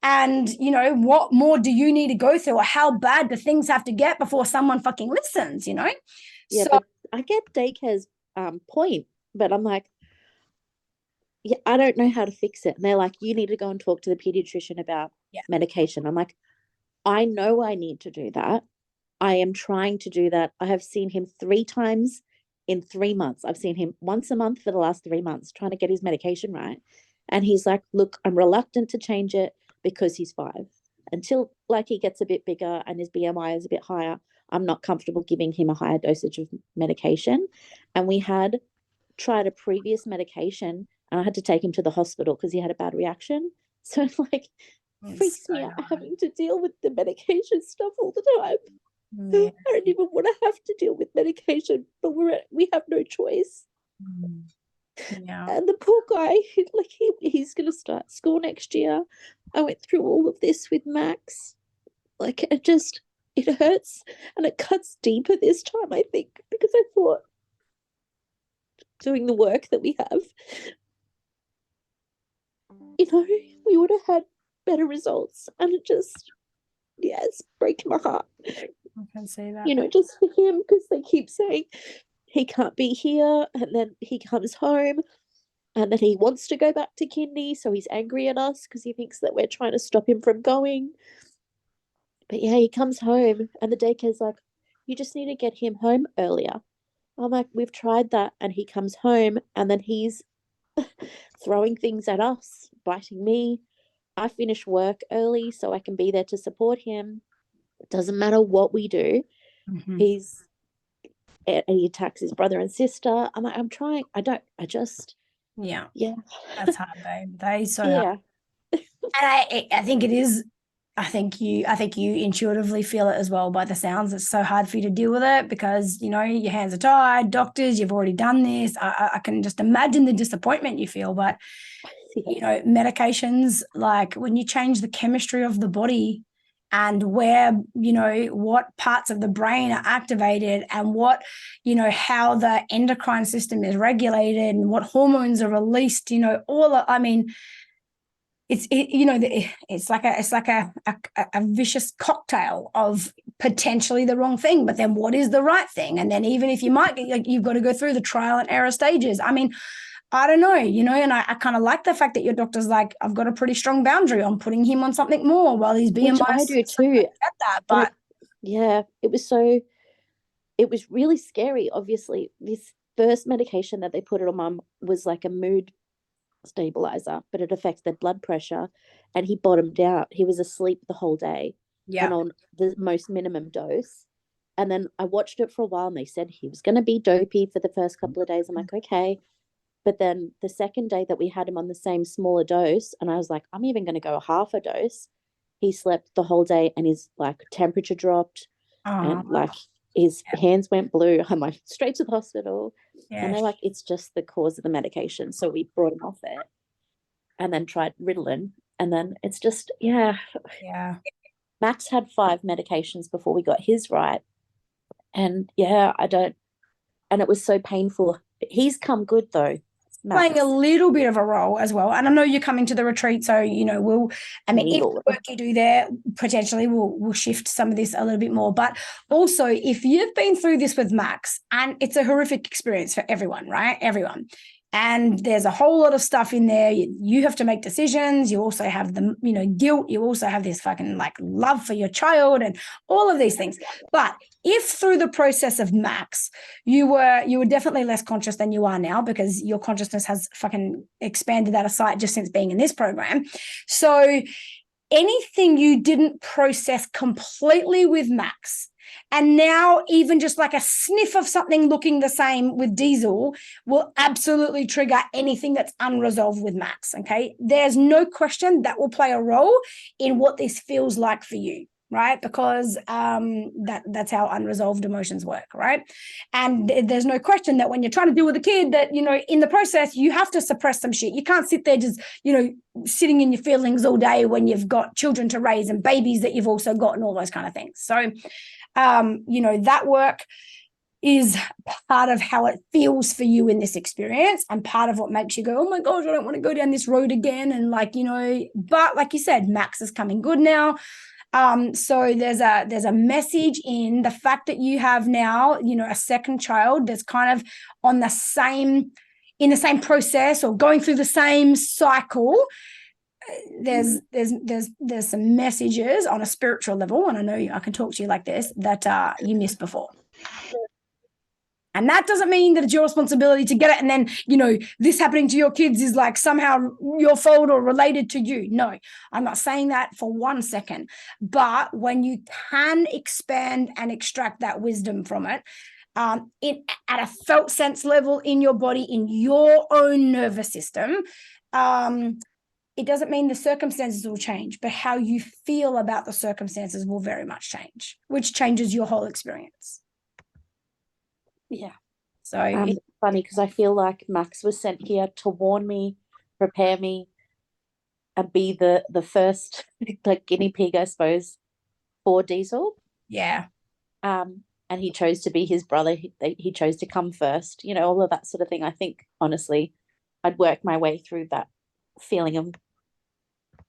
And, what more do you need to go through, or how bad do things have to get before someone fucking listens, Yeah, so, but I get daycare's point, but I'm like, yeah, I don't know how to fix it. And they're like, you need to go and talk to the pediatrician about medication. I'm like, I know I need to do that. I am trying to do that. I have seen him 3 times in 3 months. I've seen him once a month for the last 3 months trying to get his medication right. And he's like, look, I'm reluctant to change it because he's 5. Until like he gets a bit bigger and his BMI is a bit higher, I'm not comfortable giving him a higher dosage of medication. And we had tried a previous medication and I had to take him to the hospital because he had a bad reaction. So like freaks me out having to deal with the medication stuff all the time. I don't even want to have to deal with medication, but we have no choice. And the poor guy, like he's going to start school next year. I went through all of this with Max. Like it hurts and it cuts deeper this time, I think, because I thought doing the work that we have, we would have had better results. And it just, it's breaking my heart. I can see that. Just for him, because they keep saying he can't be here, and then he comes home, and then he wants to go back to kindy, so he's angry at us because he thinks that we're trying to stop him from going. But yeah, he comes home, and the daycare's like, you just need to get him home earlier. I'm like, we've tried that, and he comes home, and then he's throwing things at us, biting me. I finish work early so I can be there to support him. It doesn't matter what we do. He attacks his brother and sister. I'm like, I'm trying. Yeah. That's hard, babe. That is so hard. And I think it is. I think you intuitively feel it as well by the sounds. It's so hard for you to deal with it because, your hands are tied, doctors, you've already done this. I can just imagine the disappointment you feel. But, medications, like when you change the chemistry of the body, and where, what parts of the brain are activated and what, how the endocrine system is regulated and what hormones are released, it's like a vicious cocktail of potentially the wrong thing, but then what is the right thing? And then even if you might get, like, you've got to go through the trial and error stages. I mean, I don't know, and I kind of like the fact that your doctor's like, I've got a pretty strong boundary on putting him on something more while he's BMI. Which I do too. At that, but it was really scary. Obviously, this first medication that they put it on Mum was like a mood stabilizer, but it affects their blood pressure, and he bottomed out. He was asleep the whole day, and on the most minimum dose. And then I watched it for a while, and they said he was going to be dopey for the first couple of days. I'm like, okay. But then the second day that we had him on the same smaller dose, and I was like, I'm even going to go half a dose. He slept the whole day, and his like temperature dropped, and like his hands went blue. I'm like, straight to the hospital. And they're like, it's just the cause of the medication. So we brought him off it, and then tried Ritalin, and then it's just Max had 5 medications before we got his right, and and it was so painful. He's come good though. Playing a little bit of a role as well. And I know you're coming to the retreat, so if the work you do there potentially will shift some of this a little bit more. But also, if you've been through this with Max, and it's a horrific experience for everyone, right? Everyone. And there's a whole lot of stuff in there. You have to make decisions. You also have the, guilt. You also have this fucking like love for your child and all of these things. But if through the process of Max, you were definitely less conscious than you are now, because your consciousness has fucking expanded out of sight just since being in this program. So anything you didn't process completely with Max, and now even just like a sniff of something looking the same with Diesel will absolutely trigger anything that's unresolved with Max, okay? There's no question that will play a role in what this feels like for you, right? Because that's how unresolved emotions work, right? And there's no question that when you're trying to deal with a kid that, in the process, you have to suppress some shit. You can't sit there just, sitting in your feelings all day when you've got children to raise and babies that you've also got and all those kind of things. So, that work is part of how it feels for you in this experience, and part of what makes you go, oh my gosh, I don't want to go down this road again. And but like you said, Max is coming good now. So there's a message in the fact that you have now, a second child that's kind of in the same process or going through the same cycle. There's some messages on a spiritual level, and I know I can talk to you like this, that you missed before. And that doesn't mean that it's your responsibility to get it, and then, this happening to your kids is like somehow your fault or related to you. No, I'm not saying that for 1 second. But when you can expand and extract that wisdom from it, at a felt sense level in your body, in your own nervous system, it doesn't mean the circumstances will change, but how you feel about the circumstances will very much change, which changes your whole experience. Yeah. So it's funny because I feel like Max was sent here to warn me, prepare me, and be the first like guinea pig, I suppose, for Diesel. Yeah. And he chose to be his brother. He chose to come first, all of that sort of thing. I think, honestly, I'd work my way through that feeling of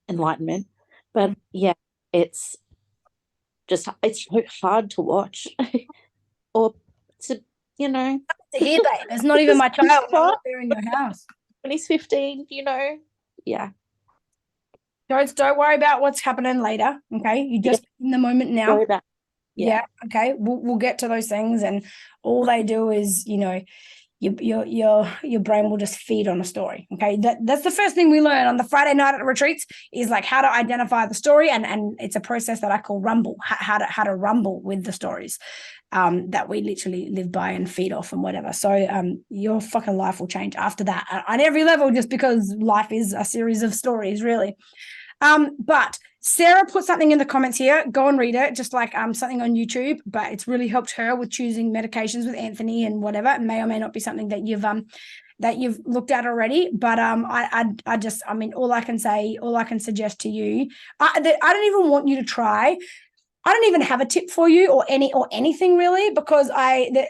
enlightenment. But yeah, it's so hard to watch or to, to hear that. It's not even my child. I'm not there in your house. When he's 15, yeah. Don't worry about what's happening later, okay? You just in the moment now. Yeah. Okay. We'll get to those things, and all they do is, your brain will just feed on a story. Okay. That's the first thing we learn on the Friday night at the retreats, is like how to identify the story, and it's a process that I call rumble, how to rumble with the stories that we literally live by and feed off and whatever. So your fucking life will change after that on every level, just because life is a series of stories, really. But Sarah put something in the comments here. Go and read it, just like something on YouTube. But it's really helped her with choosing medications with Anthony and whatever. It may or may not be something that you've looked at already. But I just, I mean, all I can suggest to you, I don't even want you to try. I don't even have a tip for you or anything really, because I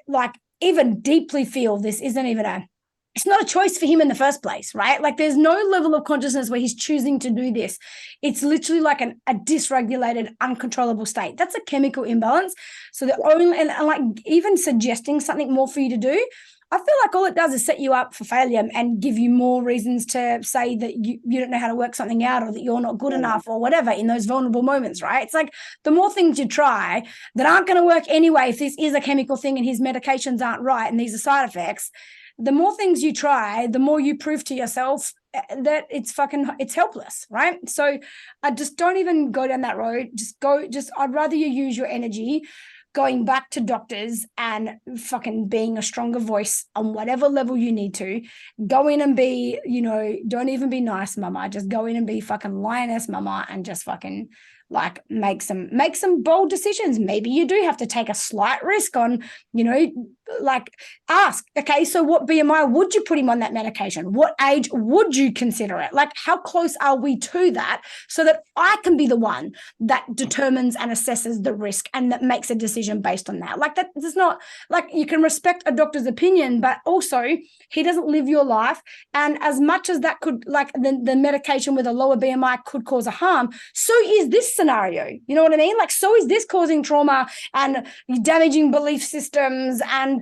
even deeply feel this isn't even it's not a choice for him in the first place, right? Like there's no level of consciousness where he's choosing to do this. It's literally like a dysregulated, uncontrollable state. That's a chemical imbalance. So the only, and like even suggesting something more for you to do, I feel like all it does is set you up for failure and give you more reasons to say that you don't know how to work something out, or that you're not good enough, or whatever in those vulnerable moments, right? It's like the more things you try that aren't going to work anyway, if this is a chemical thing and his medications aren't right and these are side effects, the more things you try, the more you prove to yourself that it's helpless, right? So I just don't even go down that road. I'd rather you use your energy going back to doctors and fucking being a stronger voice on whatever level you need to. Go in and be, don't even be nice mama. Just go in and be fucking lioness mama and just fucking like make some bold decisions. Maybe you do have to take a slight risk on, like ask, okay, so what BMI would you put him on that medication? What age would you consider it? Like how close are we to that, so that I can be the one that determines and assesses the risk and that makes a decision based on that. Like that does not, like you can respect a doctor's opinion, but also he doesn't live your life. And as much as that could, like the medication with a lower BMI could cause a harm, so is this scenario. You know what I mean? Like, so is this causing trauma and damaging belief systems and,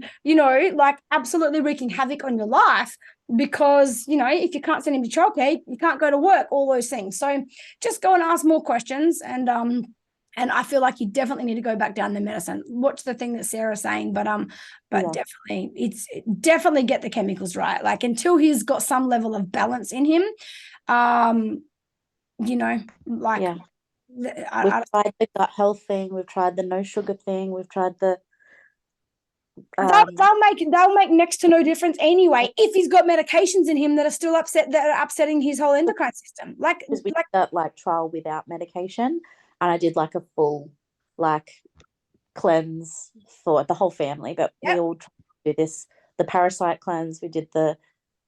like absolutely wreaking havoc on your life, because, if you can't send him to childcare, you can't go to work, all those things. So just go and ask more questions. And I feel like you definitely need to go back down the medicine. Watch the thing that Sarah's saying, but definitely get the chemicals right. Like until he's got some level of balance in him, We've tried the gut health thing. We've tried the no sugar thing. We've tried the. They'll make next to no difference anyway if he's got medications in him that are upsetting his whole endocrine system. Because we did that trial without medication, and I did like a full cleanse for the whole family, but we all tried to do this. The parasite cleanse, we did the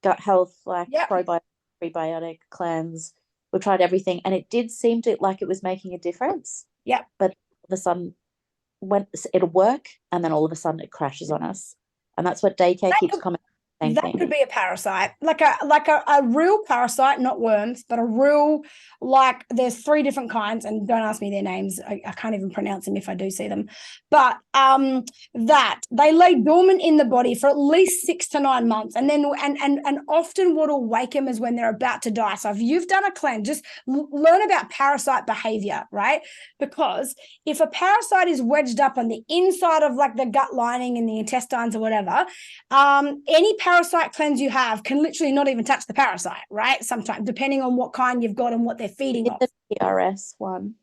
gut health probiotic, prebiotic cleanse. We tried everything, and it did seem to like it was making a difference. Yeah, but all of a sudden, it'll work, and then all of a sudden it crashes on us, and that's what daycare keeps commenting. That could be a parasite, like a real parasite, not worms, but a real, like there's 3 different kinds, and don't ask me their names. I can't even pronounce them if I do see them. But that they lay dormant in the body for at least 6 to 9 months, and then and often what will wake them is when they're about to die. So if you've done a cleanse, just learn about parasite behavior, right? Because if a parasite is wedged up on the inside of like the gut lining and the intestines or whatever, any parasite cleanse you have can literally not even touch the parasite, right? Sometimes, depending on what kind you've got and what they're feeding off. The PRS one.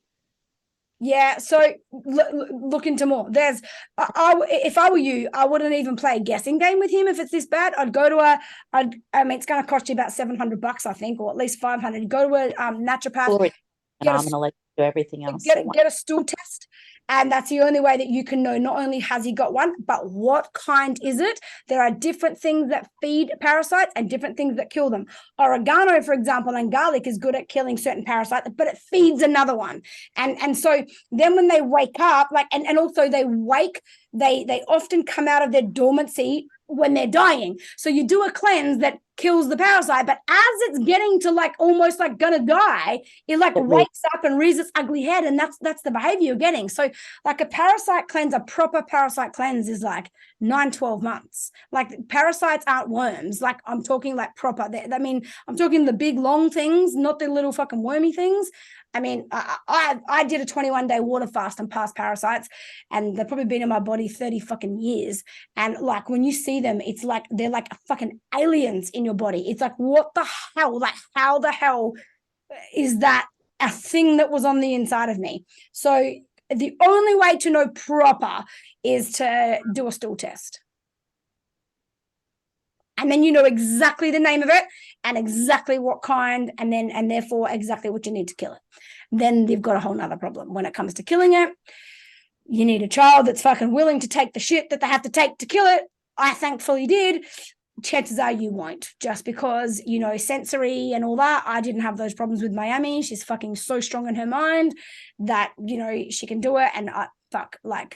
Yeah, so look into more. There's, if I were you, I wouldn't even play a guessing game with him if it's this bad. I'd go to it's going to cost you about $700, I think, or at least $500. Go to a naturopath. And I'm going to let you do everything else. Get a stool test. And that's the only way that you can know not only has he got one, but what kind is it? There are different things that feed parasites and different things that kill them. Oregano, for example, and garlic is good at killing certain parasites, but it feeds another one. And so then when they wake up, and also they often come out of their dormancy when they're dying. So you do a cleanse that kills the parasite, but as it's getting to almost gonna die, it wakes up and rears its ugly head, and that's the behavior you're getting. So a parasite cleanse, a proper parasite cleanse is 9-12 months. Parasites aren't worms. I'm talking proper. I'm talking the big long things, not the little fucking wormy things. I mean, I did a 21-day water fast and passed parasites, and they've probably been in my body 30 fucking years. And when you see them, it's they're fucking aliens in your body. It's what the hell? How the hell is that a thing that was on the inside of me? So the only way to know proper is to do a stool test. And then you know exactly the name of it and exactly what kind, and therefore exactly what you need to kill it. Then you've got a whole nother problem. When it comes to killing it, you need a child that's fucking willing to take the shit that they have to take to kill it. I thankfully did. Chances are you won't, just because, you know, sensory and all that. I didn't have those problems with Miami. She's fucking so strong in her mind that, you know, she can do it. And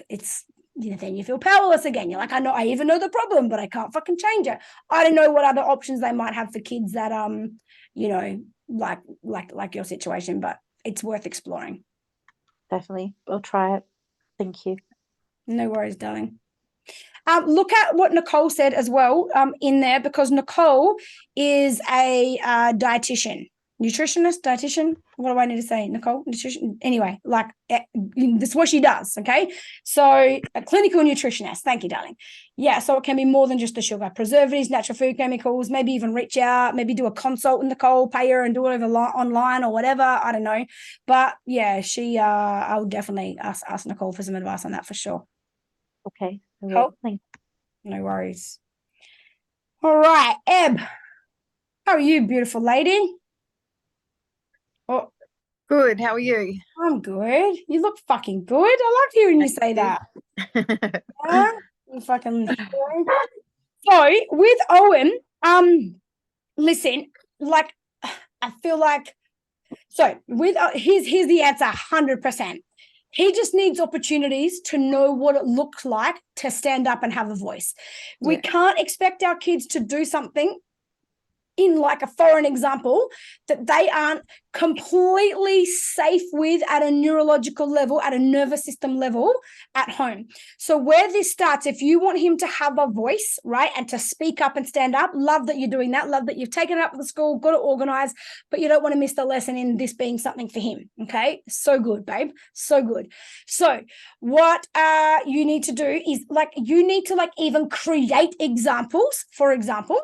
it's, you know, then you feel powerless again. You're like, I even know the problem, but I can't fucking change it. I don't know what other options they might have for kids that, you know, like your situation, but it's worth exploring. Definitely. I'll try it. Thank you. No worries, darling. Look at what Nicole said as well in there, because Nicole is a dietitian. What do I need to say? Nicole, nutrition. Anyway, this is what she does. Okay. So a clinical nutritionist. Thank you, darling. Yeah. So it can be more than just the sugar, preservatives, natural food chemicals, maybe even reach out, maybe do a consult with Nicole, pay her and do it over online or whatever. I don't know. But yeah, I'll definitely ask Nicole for some advice on that for sure. Okay. Cool. No worries. All right, Eb. How are you, beautiful lady? Oh, Good. How are you? I'm good. You look fucking good. I like hearing you say that. Yeah, you fucking. So with Owen, listen, like I feel like, so with here's the answer, 100%. He just needs opportunities to know what it looks like to stand up and have a voice. We can't expect our kids to do something in like a foreign example that they aren't completely safe with at a neurological level, at a nervous system level at home. So where this starts, if you want him to have a voice, right, and to speak up and stand up, love that you're doing that, love that you've taken it up with the school, got it organized, but you don't want to miss the lesson in this being something for him. Okay, so good, babe, so good. So what you need to do is you need to even create examples, for example,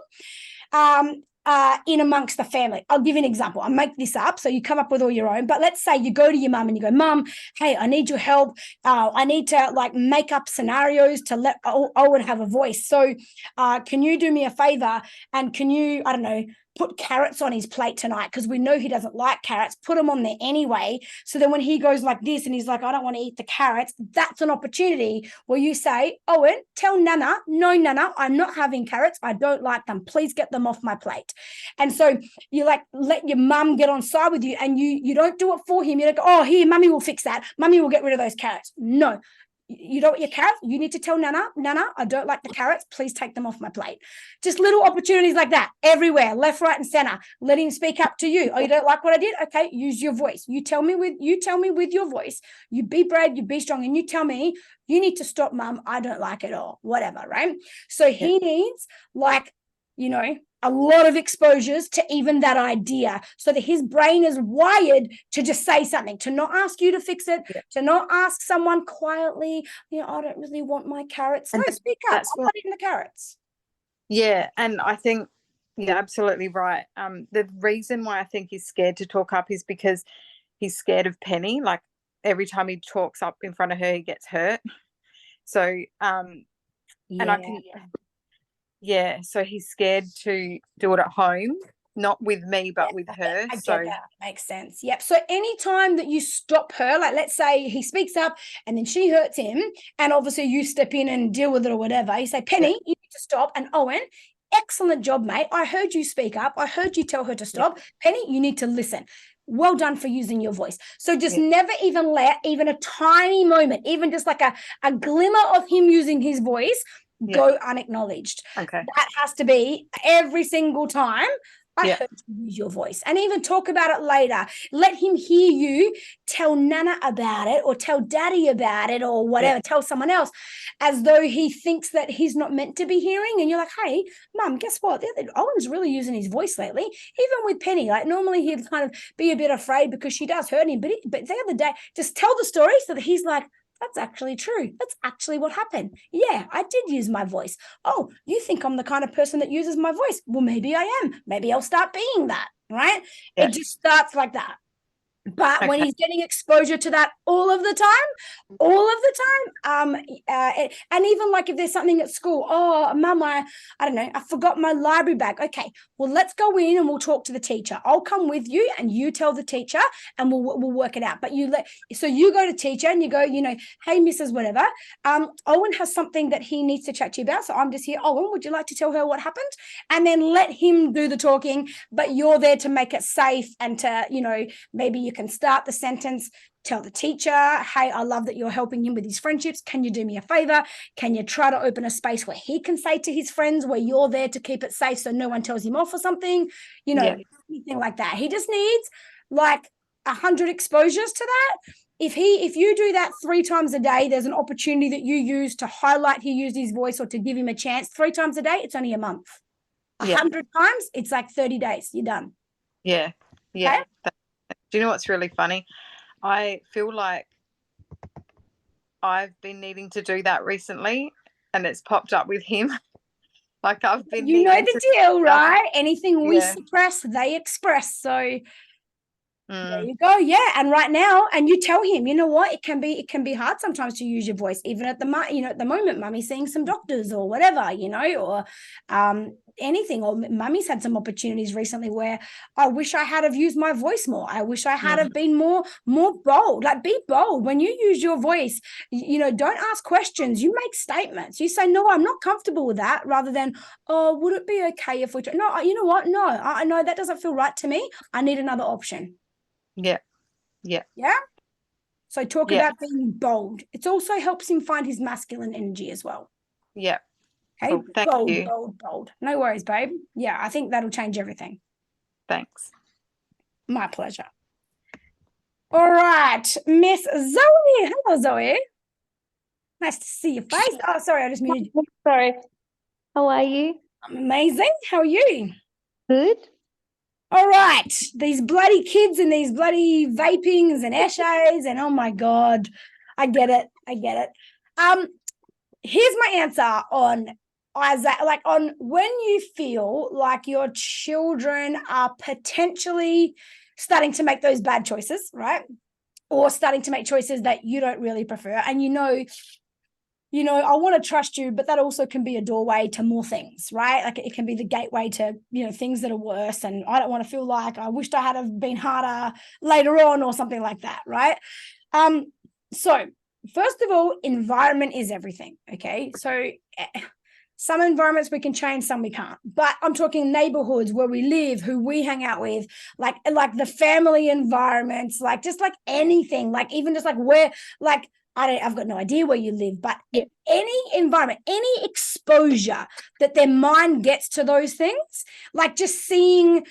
in amongst the family. I'll give you an example. I'll make this up, so you come up with all your own. But let's say you go to your mum and you go, Mum, hey, I need your help. I need to make up scenarios to let Owen have a voice. So can you do me a favor and can you, I don't know, put carrots on his plate tonight, because we know he doesn't like carrots. Put them on there anyway. So then when he goes like this and he's like, I don't want to eat the carrots, that's an opportunity where you say, Owen, tell Nana, no, Nana, I'm not having carrots. I don't like them. Please get them off my plate. And so you let your mum get on side with you, and you don't do it for him. You're like, oh, here, mummy will fix that. Mummy will get rid of those carrots. No. You don't want your carrots? You need to tell Nana, I don't like the carrots. Please take them off my plate. Just little opportunities like that everywhere, left, right, and center. Let him speak up to you. Oh, you don't like what I did? Okay, use your voice. You tell me with your voice. You be brave, you be strong, and you tell me, you need to stop, Mum. I don't like it, or whatever, right? So he needs a lot of exposures to even that idea, so that his brain is wired to just say something, to not ask you to fix it, to not ask someone quietly, I don't really want my carrots. No, speak up. I'm not eating the carrots. Yeah, and I think you're absolutely right. The reason why I think he's scared to talk up is because he's scared of Penny. Like every time he talks up in front of her, he gets hurt. So, and I can... Yeah, so he's scared to do it at home, not with me, but with her. I get that. Makes sense. Yep. So anytime that you stop her, like let's say he speaks up and then she hurts him, and obviously you step in and deal with it or whatever, you say, Penny, you need to stop. And Owen, excellent job, mate. I heard you speak up. I heard you tell her to stop. Penny, you need to listen. Well done for using your voice. So just never even let even a tiny moment, even just like a glimmer of him using his voice, go unacknowledged. Okay. That has to be every single time. I heard you use your voice, and even talk about it later. Let him hear you tell Nana about it, or tell Daddy about it, or whatever. Tell someone else, as though he thinks that he's not meant to be hearing. And you're like, hey, Mum, guess what? Owen's really using his voice lately. Even with Penny, like normally he'd kind of be a bit afraid because she does hurt him. But the other day, just tell the story so that he's like, that's actually true. That's actually what happened. Yeah, I did use my voice. Oh, you think I'm the kind of person that uses my voice? Well, maybe I am. Maybe I'll start being that, right? It just starts like that. But when Okay. he's getting exposure to that all of the time, and even like if there's something at school, oh, mum, I don't know, I forgot my library bag. Okay, well, let's go in and we'll talk to the teacher. I'll come with you and you tell the teacher and we'll work it out. But so you go to teacher and you go, hey, Mrs. Whatever, Owen has something that he needs to chat to you about. So I'm just here. Owen, would you like to tell her what happened? And then let him do the talking, but you're there to make it safe and to, maybe you can start the sentence, tell the teacher, hey, I love that you're helping him with his friendships. Can you do me a favor? Can you try to open a space where he can say to his friends where you're there to keep it safe so no one tells him off or something, anything like that. He just needs like 100 exposures to that. If you do that 3 times a day, there's an opportunity that you use to highlight he used his voice or to give him a chance. 3 times a day, it's only a month. 100 times, it's like 30 days. You're done. Yeah. Okay? Do you know what's really funny? I feel like I've been needing to do that recently, and it's popped up with him. Like I've been You know needing the to deal, right? Anything we Yeah. suppress, they express. So there Mm, you go. Yeah. And right now, and you tell him, you know what? It can be hard sometimes to use your voice, even at the moment, mummy's seeing some doctors or whatever, or anything. Or mummy's had some opportunities recently where I wish I had have used my voice more. I wish I had have been more bold. Like, be bold when you use your voice. Don't ask questions. You make statements. You say, no, I'm not comfortable with that, rather than, oh, would it be okay if we no, you know what? No, I know that doesn't feel right to me. I need another option. yeah. Yeah. So talk Yeah. about being bold. It also helps him find his masculine energy as well. Yeah. Okay. Cool. Thank Bold, you. bold, bold. No worries, babe. Yeah, I think that'll change everything. Thanks. My pleasure. All right, Miss Zoe. Hello, Zoe. Nice to see your face. Oh, sorry, I just muted you. Sorry. How are you? I'm amazing. How are you? Good. All right, these bloody kids and these bloody vapings and eshays and oh my God, I get it. Here's my answer on Isaac, like on when you feel like your children are potentially starting to make those bad choices, right? Or starting to make choices that you don't really prefer. And I want to trust you, but that also can be a doorway to more things, right? Like it can be the gateway to, things that are worse. And I don't want to feel like I wished I had have been harder later on or something like that, right? So first of all, environment is everything, okay? So some environments we can change, some we can't. But I'm talking neighborhoods where we live, who we hang out with, like the family environments, like just like anything, like even just like where, like I've got no idea where you live, but any environment, any exposure that their mind gets to those things, like just seeing,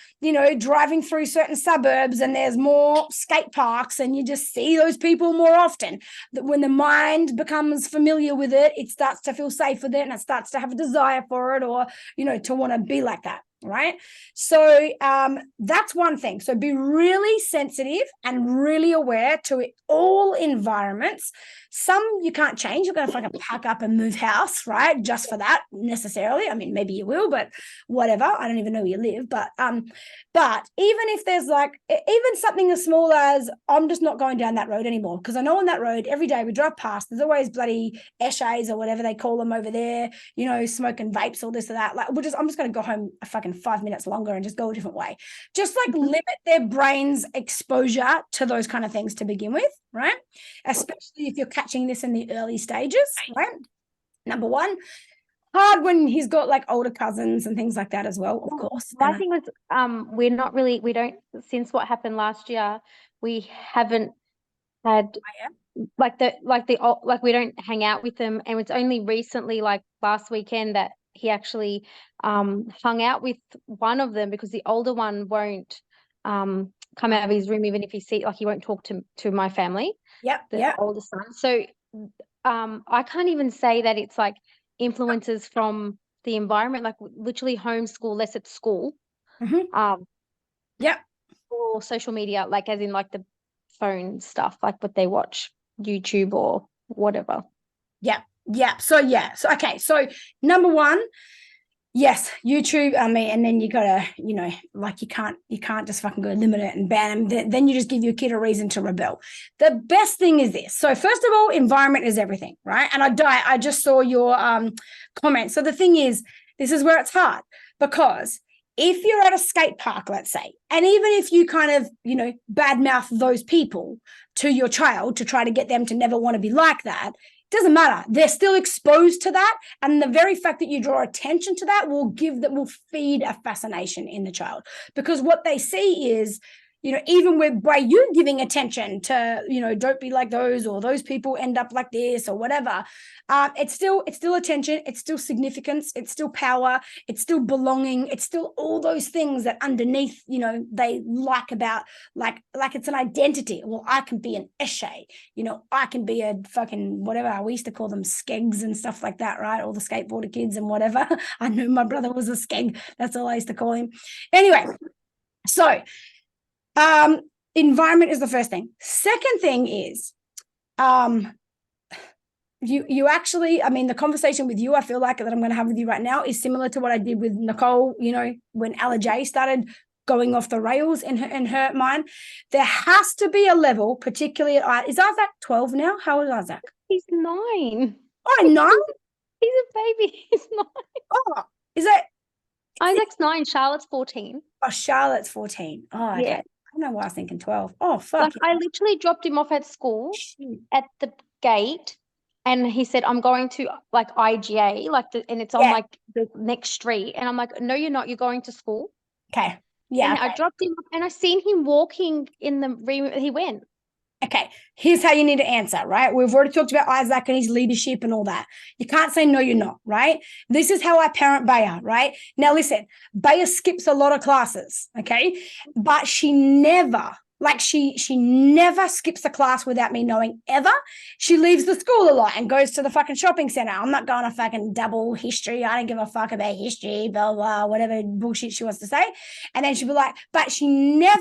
driving through certain suburbs and there's more skate parks and you just see those people more often, that when the mind becomes familiar with it, it starts to feel safe with it and it starts to have a desire for it or, to want to be like that. Right. So that's one thing. So be really sensitive and really aware to all environments. Some you can't change. You're going to fucking pack up and move house, right? Just for that necessarily. I mean, maybe you will, but whatever. I don't even know where you live. But even if there's even something as small as I'm just not going down that road anymore, because I know on that road every day we drive past, there's always bloody eshays or whatever they call them over there, smoking vapes or this or that. Like I'm just going to go home a fucking 5 minutes longer and just go a different way. Just like limit their brain's exposure to those kind of things to begin with, right? Especially if you're catching this in the early stages, right? Number one, hard when he's got like older cousins and things like that as well, of course. My thing was, we don't, since what happened last year, we haven't had we don't hang out with them, and it's only recently, like last weekend, that he actually hung out with one of them, because the older one won't come out of his room even if he he won't talk to my family. The older son. So I can't even say that it's like influences from the environment, like literally homeschool less at school. Or social media, like as in like the phone stuff, like what they watch, YouTube or whatever. So okay, so number one, Yes, YouTube. I mean, and then you gotta, like you can't just fucking go limit it and ban them. Then you just give your kid a reason to rebel. The best thing is this. So first of all, environment is everything, right? And I just saw your comment. So the thing is, this is where it's hard, because if you're at a skate park, let's say, and even if you kind of, badmouth those people to your child to try to get them to never want to be like that, doesn't matter. They're still exposed to that. And the very fact that you draw attention to that will feed a fascination in the child, because what they see is, even by you giving attention to, don't be like those, or those people end up like this, or whatever. It's still attention. It's still significance. It's still power. It's still belonging. It's still all those things that underneath, they like about, like it's an identity. Well, I can be an Eshe, I can be a fucking whatever. We used to call them skegs and stuff like that, right? All the skateboarder kids and whatever. I knew my brother was a skeg. That's all I used to call him. Anyway, so environment is the first thing. Second thing is, you actually, I mean, the conversation with you, I feel like that I'm going to have with you right now is similar to what I did with Nicole, when Ella J started going off the rails in her mind. There has to be a level, particularly is Isaac 12 now? How old is Isaac? He's 9. Oh, 9? He's a baby. He's 9. Oh, is it? Isaac's 9. Charlotte's 14. Oh, Charlotte's 14. Oh, okay. Yeah. I don't know why I was thinking 12. Oh, fuck. Like, I literally dropped him off at school at the gate, and he said, I'm going to like IGA, and it's on like the next street. And I'm like, no, you're not. You're going to school. Okay. Yeah. And I dropped him off, and I seen him walking in the room. He went. Okay, here's how you need to answer, right? We've already talked about Isaac and his leadership and all that. You can't say, no, you're not, right? This is how I parent Baya, right? Now, listen, Baya skips a lot of classes, okay? But she never, she never skips a class without me knowing, ever. She leaves the school a lot and goes to the fucking shopping center. I'm not going to fucking double history. I don't give a fuck about history, blah, blah, whatever bullshit she wants to say. And then she'll be like, but she never,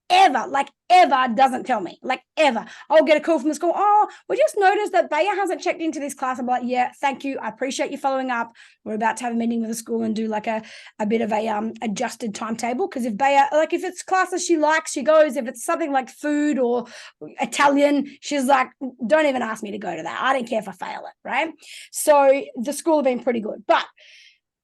ever doesn't tell me, ever. I'll get a call from the school. Oh, we just noticed that Baya hasn't checked into this class. I'm like, yeah, thank you. I appreciate you following up. We're about to have a meeting with the school and do like a bit of a adjusted timetable. Because if Baya, if it's classes she likes, she goes. If it's something like food or Italian, she's like, don't even ask me to go to that. I don't care if I fail it, right? So the school have been pretty good. But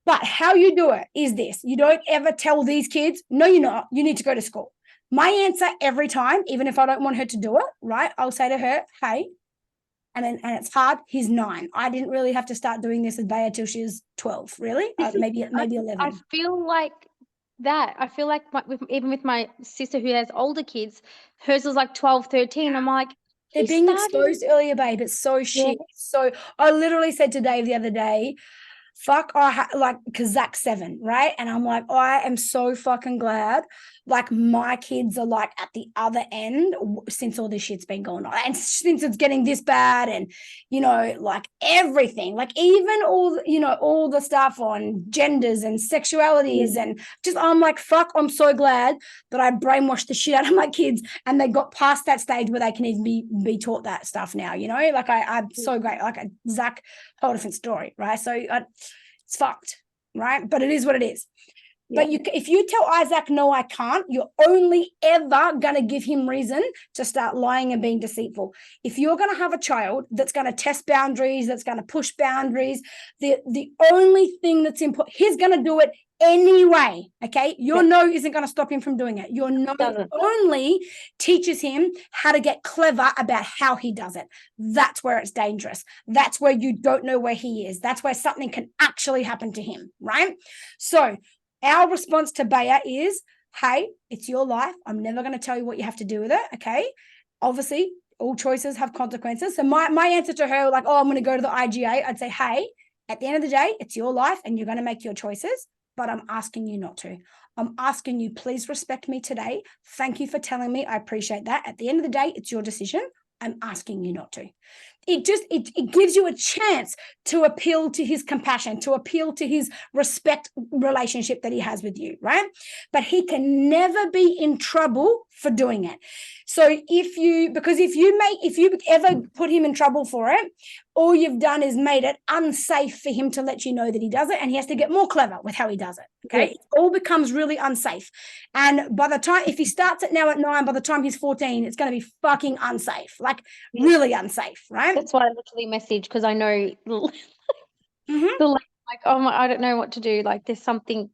how you do it is this. You don't ever tell these kids, no, you're not. You need to go to school. My answer every time, even if I don't want her to do it, right, I'll say to her, hey, and it's hard, he's 9. I didn't really have to start doing this with Baya till she was 12, really, maybe 11. I feel like that. I feel like even with my sister who has older kids, hers was like 12, 13. I'm like, they're being exposed earlier, babe. It's so shit. Yeah. So I literally said to Dave the other day, fuck, because Zach's 7, right? And I'm like, I am so fucking glad, my kids are at the other end since all this shit's been going on, and since it's getting this bad, and everything, even all the stuff on genders and sexualities, and just I'm like, fuck, I'm so glad that I brainwashed the shit out of my kids and they got past that stage where they can even be taught that stuff now, I'm so great. Zach, whole different story, right? So it's fucked, right? But it is what it is. Yeah. But if you tell Isaac, no, I can't, you're only ever going to give him reason to start lying and being deceitful. If you're going to have a child that's going to test boundaries, that's going to push boundaries, the only thing that's important, he's going to do it anyway, okay? Your no isn't going to stop him from doing it. Your no only teaches him how to get clever about how he does it. That's where it's dangerous. That's where you don't know where he is. That's where something can actually happen to him, right? So our response to Baya is, hey, it's your life. I'm never going to tell you what you have to do with it, okay? Obviously, all choices have consequences. So my answer to her, I'm going to go to the IGA, I'd say, hey, at the end of the day, it's your life and you're going to make your choices, but I'm asking you not to. I'm asking you, please respect me today. Thank you for telling me. I appreciate that. At the end of the day, it's your decision. I'm asking you not to. It gives you a chance to appeal to his compassion, to appeal to his respect relationship that he has with you, right? But he can never be in trouble for doing it. So if you ever put him in trouble for it, all you've done is made it unsafe for him to let you know that he does it, and he has to get more clever with how he does it. Okay. Yeah. It all becomes really unsafe. And by the time, if he starts it now at 9, by the time he's 14, it's going to be fucking unsafe, like really unsafe, right? That's why I literally messaged, because I know Mhm. the like, oh my, I don't know what to do. Like, there's something.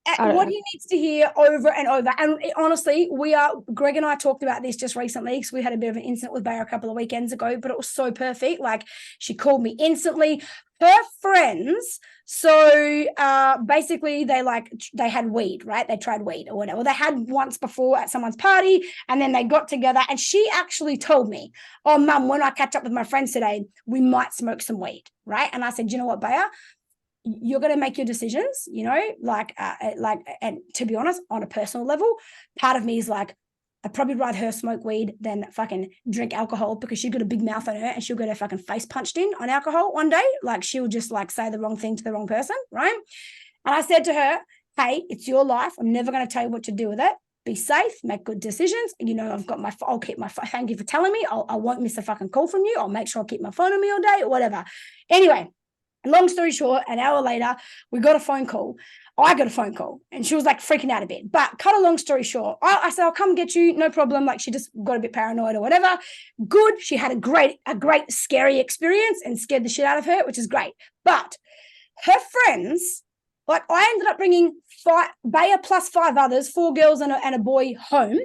I don't What know. he needs to hear over and over. And honestly, Greg and I talked about this just recently because we had a bit of an incident with Bayer a couple of weekends ago, but it was so perfect. Like, she called me instantly. Her friends, so basically they had weed, right? They tried weed or whatever. They had once before at someone's party, and then they got together, and she actually told me, oh, Mum, when I catch up with my friends today, we might smoke some weed, right? And I said, you know what, Bayer? You're going to make your decisions, you know, and to be honest, on a personal level, part of me is like, I'd probably rather her smoke weed than fucking drink alcohol, because she's got a big mouth on her and she'll get her fucking face punched in on alcohol one day. Like, she'll just like say the wrong thing to the wrong person, right? And I said to her, hey, it's your life. I'm never going to tell you what to do with it. Be safe, make good decisions. You know, I'll keep my phone. Thank you for telling me. I won't miss a fucking call from you. I'll make sure I'll keep my phone on me all day or whatever. Anyway, long story short, an hour later, we got a phone call. I got a phone call, and she was like freaking out a bit. But cut a long story short, I said, I'll come get you, no problem. Like, she just got a bit paranoid or whatever. Good. She had a great scary experience and scared the shit out of her, which is great. But her friends, like, I ended up bringing Bayer plus 5 others, 4 girls and a boy home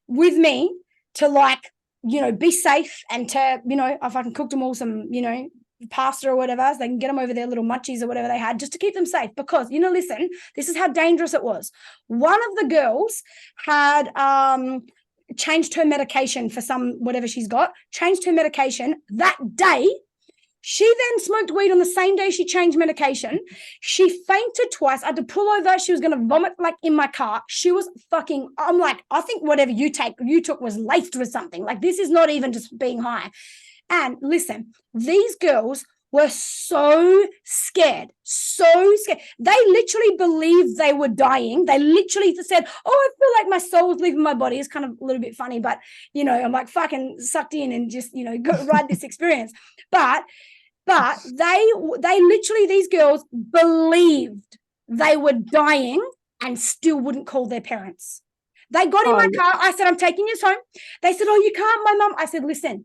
with me to, like, you know, be safe, and to, you know, I fucking cooked them all some, you know, pasta or whatever, so they can get them over their little munchies or whatever they had, just to keep them safe. Because, you know, listen, this is how dangerous it was. One of the girls had changed her medication for whatever she's got, changed her medication that day. She then smoked weed on the same day she changed medication. She fainted twice. I had to pull over. She was going to vomit, like, in my car. She was fucking, I'm like, I think whatever you took was laced with something. Like, this is not even just being high. And listen, these girls were so scared. They literally believed they were dying. They literally said, oh, I feel like my soul is leaving my body. It's kind of a little bit funny, but, you know, I'm like fucking sucked in and just, you know, go ride this experience. But they literally, these girls believed they were dying and still wouldn't call their parents. They got in my car. I said, I'm taking you home. They said, oh, you can't, my mum. I said, listen,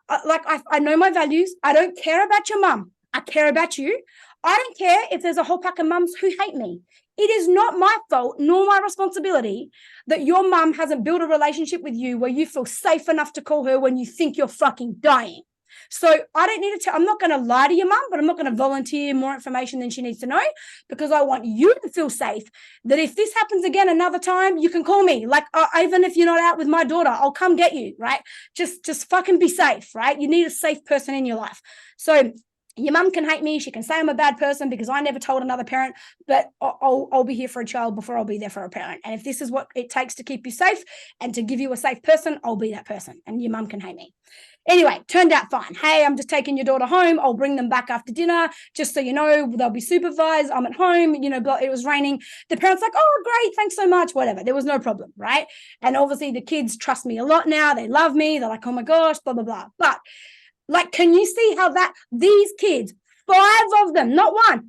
I know my values. I don't care about your mum. I care about you. I don't care if there's a whole pack of mums who hate me. It is not my fault nor my responsibility that your mum hasn't built a relationship with you where you feel safe enough to call her when you think you're fucking dying. So I don't need to I'm not going to lie to your mum, but I'm not going to volunteer more information than she needs to know, because I want you to feel safe that if this happens again another time, you can call me. Like, even if you're not out with my daughter, I'll come get you, right? Just fucking be safe, right? You need a safe person in your life. So your mum can hate me. She can say I'm a bad person because I never told another parent, but I'll be here for a child before I'll be there for a parent. And if this is what it takes to keep you safe and to give you a safe person, I'll be that person, and your mum can hate me. Anyway, turned out fine. Hey, I'm just taking your daughter home. I'll bring them back after dinner. Just so you know, they'll be supervised. I'm at home. You know, it was raining. The parents like, oh, great. Thanks so much. Whatever. There was no problem, right? And obviously the kids trust me a lot now. They love me. They're like, oh my gosh, blah, blah, blah. But like, can you see how these kids, 5 of them, not one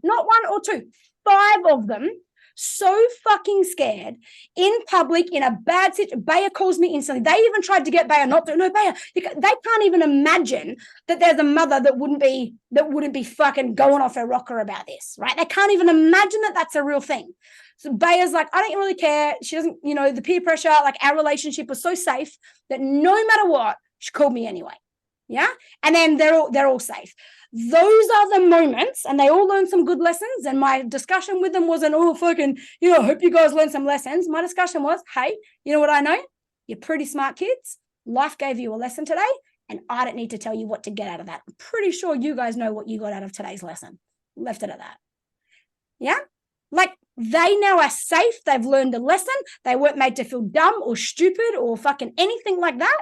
or 2, 5 of them, so fucking scared in public in a bad situation. Bayer calls me instantly. They even tried to get Bayer not to. No, Bayer, they can't even imagine that there's a mother that wouldn't be fucking going off her rocker about this, right? They can't even imagine that that's a real thing. So Bayer's like, I don't really care. She doesn't, you know, the peer pressure, like, our relationship was so safe that no matter what, she called me anyway. Yeah. And then they're all safe. Those are the moments, and they all learned some good lessons. And my discussion with them wasn't, oh, fucking, you know, hope you guys learned some lessons. My discussion was, hey, you know what I know? You're pretty smart kids. Life gave you a lesson today, and I don't need to tell you what to get out of that. I'm pretty sure you guys know what you got out of today's lesson. Left it at that. Yeah. Like, they now are safe. They've learned a lesson. They weren't made to feel dumb or stupid or fucking anything like that.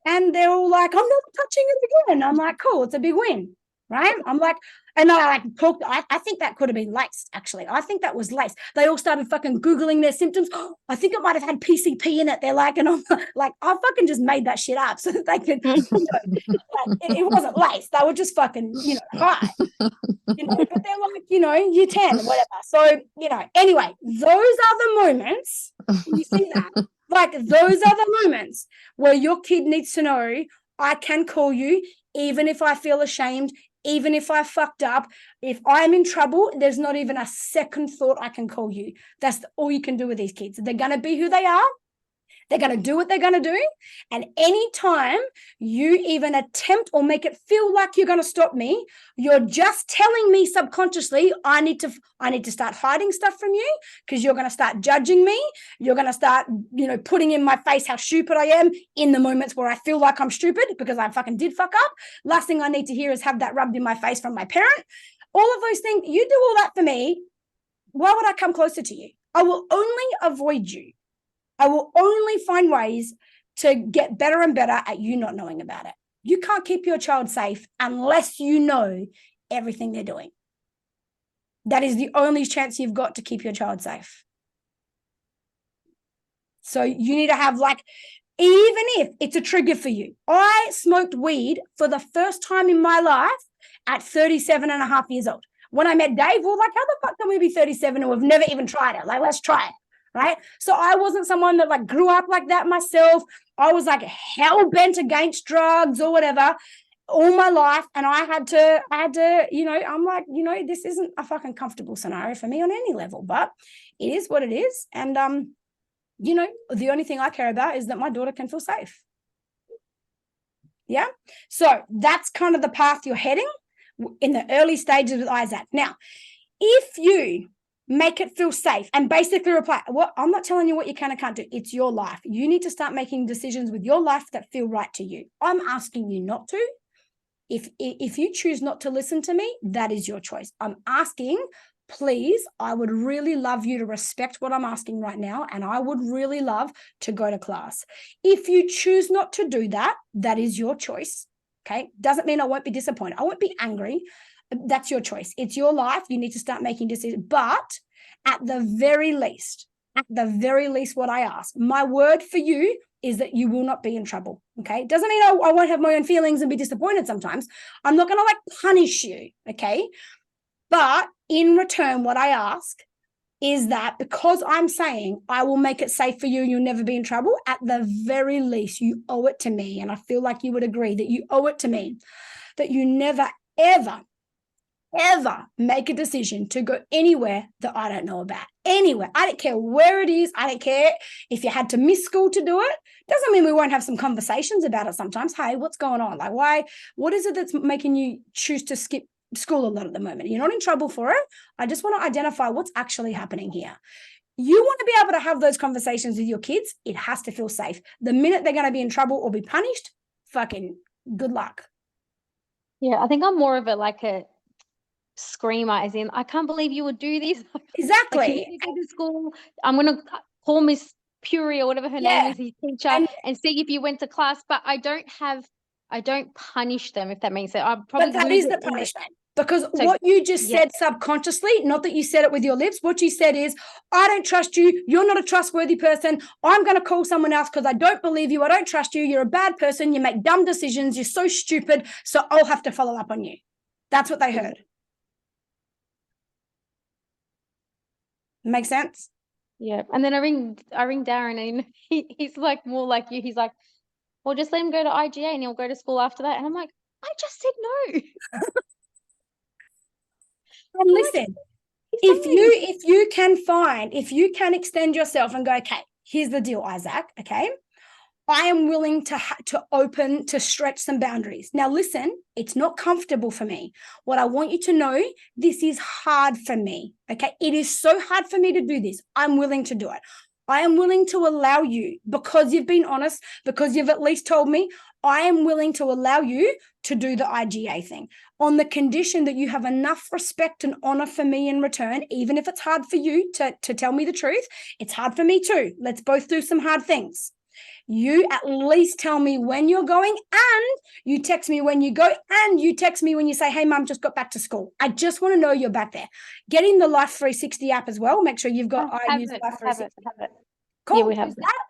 And they're all like, I'm not touching it again. I'm like, cool, it's a big win, right? I'm like, And I like talked, I think that could have been laced, actually. I think that was laced. They all started fucking Googling their symptoms. Oh, I think it might have had PCP in it. They're like, and I'm like, I fucking just made that shit up so that they could, it wasn't laced. They were just fucking, high. But they're like, year 10, whatever. So, anyway, those are the moments, you see that? Like, those are the moments where your kid needs to know, I can call you, even if I feel ashamed, even if I fucked up. If I'm in trouble, there's not even a second thought I can call you. That's all you can do with these kids. They're going to be who they are. They're going to do what they're going to do. And anytime you even attempt or make it feel like you're going to stop me, you're just telling me subconsciously, I need to start hiding stuff from you, because you're going to start judging me. You're going to start, putting in my face how stupid I am in the moments where I feel like I'm stupid because I fucking did fuck up. Last thing I need to hear is have that rubbed in my face from my parent. All of those things, you do all that for me. Why would I come closer to you? I will only avoid you. I will only find ways to get better and better at you not knowing about it. You can't keep your child safe unless you know everything they're doing. That is the only chance you've got to keep your child safe. So you need to have, even if it's a trigger for you. I smoked weed for the first time in my life at 37 and a half years old. When I met Dave, we were like, how the fuck can we be 37 and we've never even tried it? Like, let's try it. Right. So I wasn't someone that grew up like that myself. I was hell bent against drugs or whatever all my life. And I had to, I'm like, this isn't a fucking comfortable scenario for me on any level, but it is what it is. And, the only thing I care about is that my daughter can feel safe. Yeah. So that's kind of the path you're heading in the early stages with Isaac. Now, if you make it feel safe and basically reply, well, I'm not telling you what you can and can't do. It's your life. You need to start making decisions with your life that feel right to you. I'm asking you not to. If you choose not to listen to me, that is your choice. I'm asking, please, I would really love you to respect what I'm asking right now, and I would really love to go to class. If you choose not to do that, that is your choice. Okay? Doesn't mean I won't be disappointed. I won't be angry. That's your choice. It's your life. You need to start making decisions. But at the very least, what I ask, my word for you is that you will not be in trouble. Okay. Doesn't mean I won't have my own feelings and be disappointed sometimes. I'm not going to punish you. Okay. But in return, what I ask is that because I'm saying I will make it safe for you and you'll never be in trouble, at the very least, you owe it to me. And I feel like you would agree that you owe it to me, that you never, ever make a decision to go anywhere that I don't know about. Anywhere. I don't care where it is. I don't care if you had to miss school to do it. Doesn't mean we won't have some conversations about it sometimes. Hey, what's going on? Why? What is it that's making you choose to skip school a lot at the moment? You're not in trouble for it. I just want to identify what's actually happening here. You want to be able to have those conversations with your kids. It has to feel safe. The minute they're going to be in trouble or be punished, fucking good luck. Yeah, I think I'm more of a screamer, as in, I can't believe you would do this. Exactly. You go to school, I'm going to call Miss Puri or whatever her name is, his teacher, and see if you went to class. But I don't punish them, if that makes sense. But that is the punishment. Because what you just said subconsciously, not that you said it with your lips, what you said is, I don't trust you. You're not a trustworthy person. I'm going to call someone else because I don't believe you. I don't trust you. You're a bad person. You make dumb decisions. You're so stupid. So I'll have to follow up on you. That's what they heard. Make sense? Yeah. And then I ring Darren, and he's more like you. He's like, well, just let him go to IGA and he'll go to school after that. And I'm like, I just said no. And listen, if you can extend yourself and go, okay, here's the deal, Isaac, okay, I am willing to stretch some boundaries. Now, listen, it's not comfortable for me. What I want you to know, this is hard for me, okay? It is so hard for me to do this. I'm willing to do it. I am willing to allow you, because you've been honest, because you've at least told me, I am willing to allow you to do the IGA thing on the condition that you have enough respect and honor for me in return, even if it's hard for you to tell me the truth. It's hard for me too. Let's both do some hard things. you at least tell me when you're going, and you text me when you go, and you text me when you say, hey, mum, just got back to school. I just want to know you're back there. Get in the Life 360 app as well. Make sure you've got I use have it, Life I have 360. it, I have it. Cool. Yeah, we have use it. that.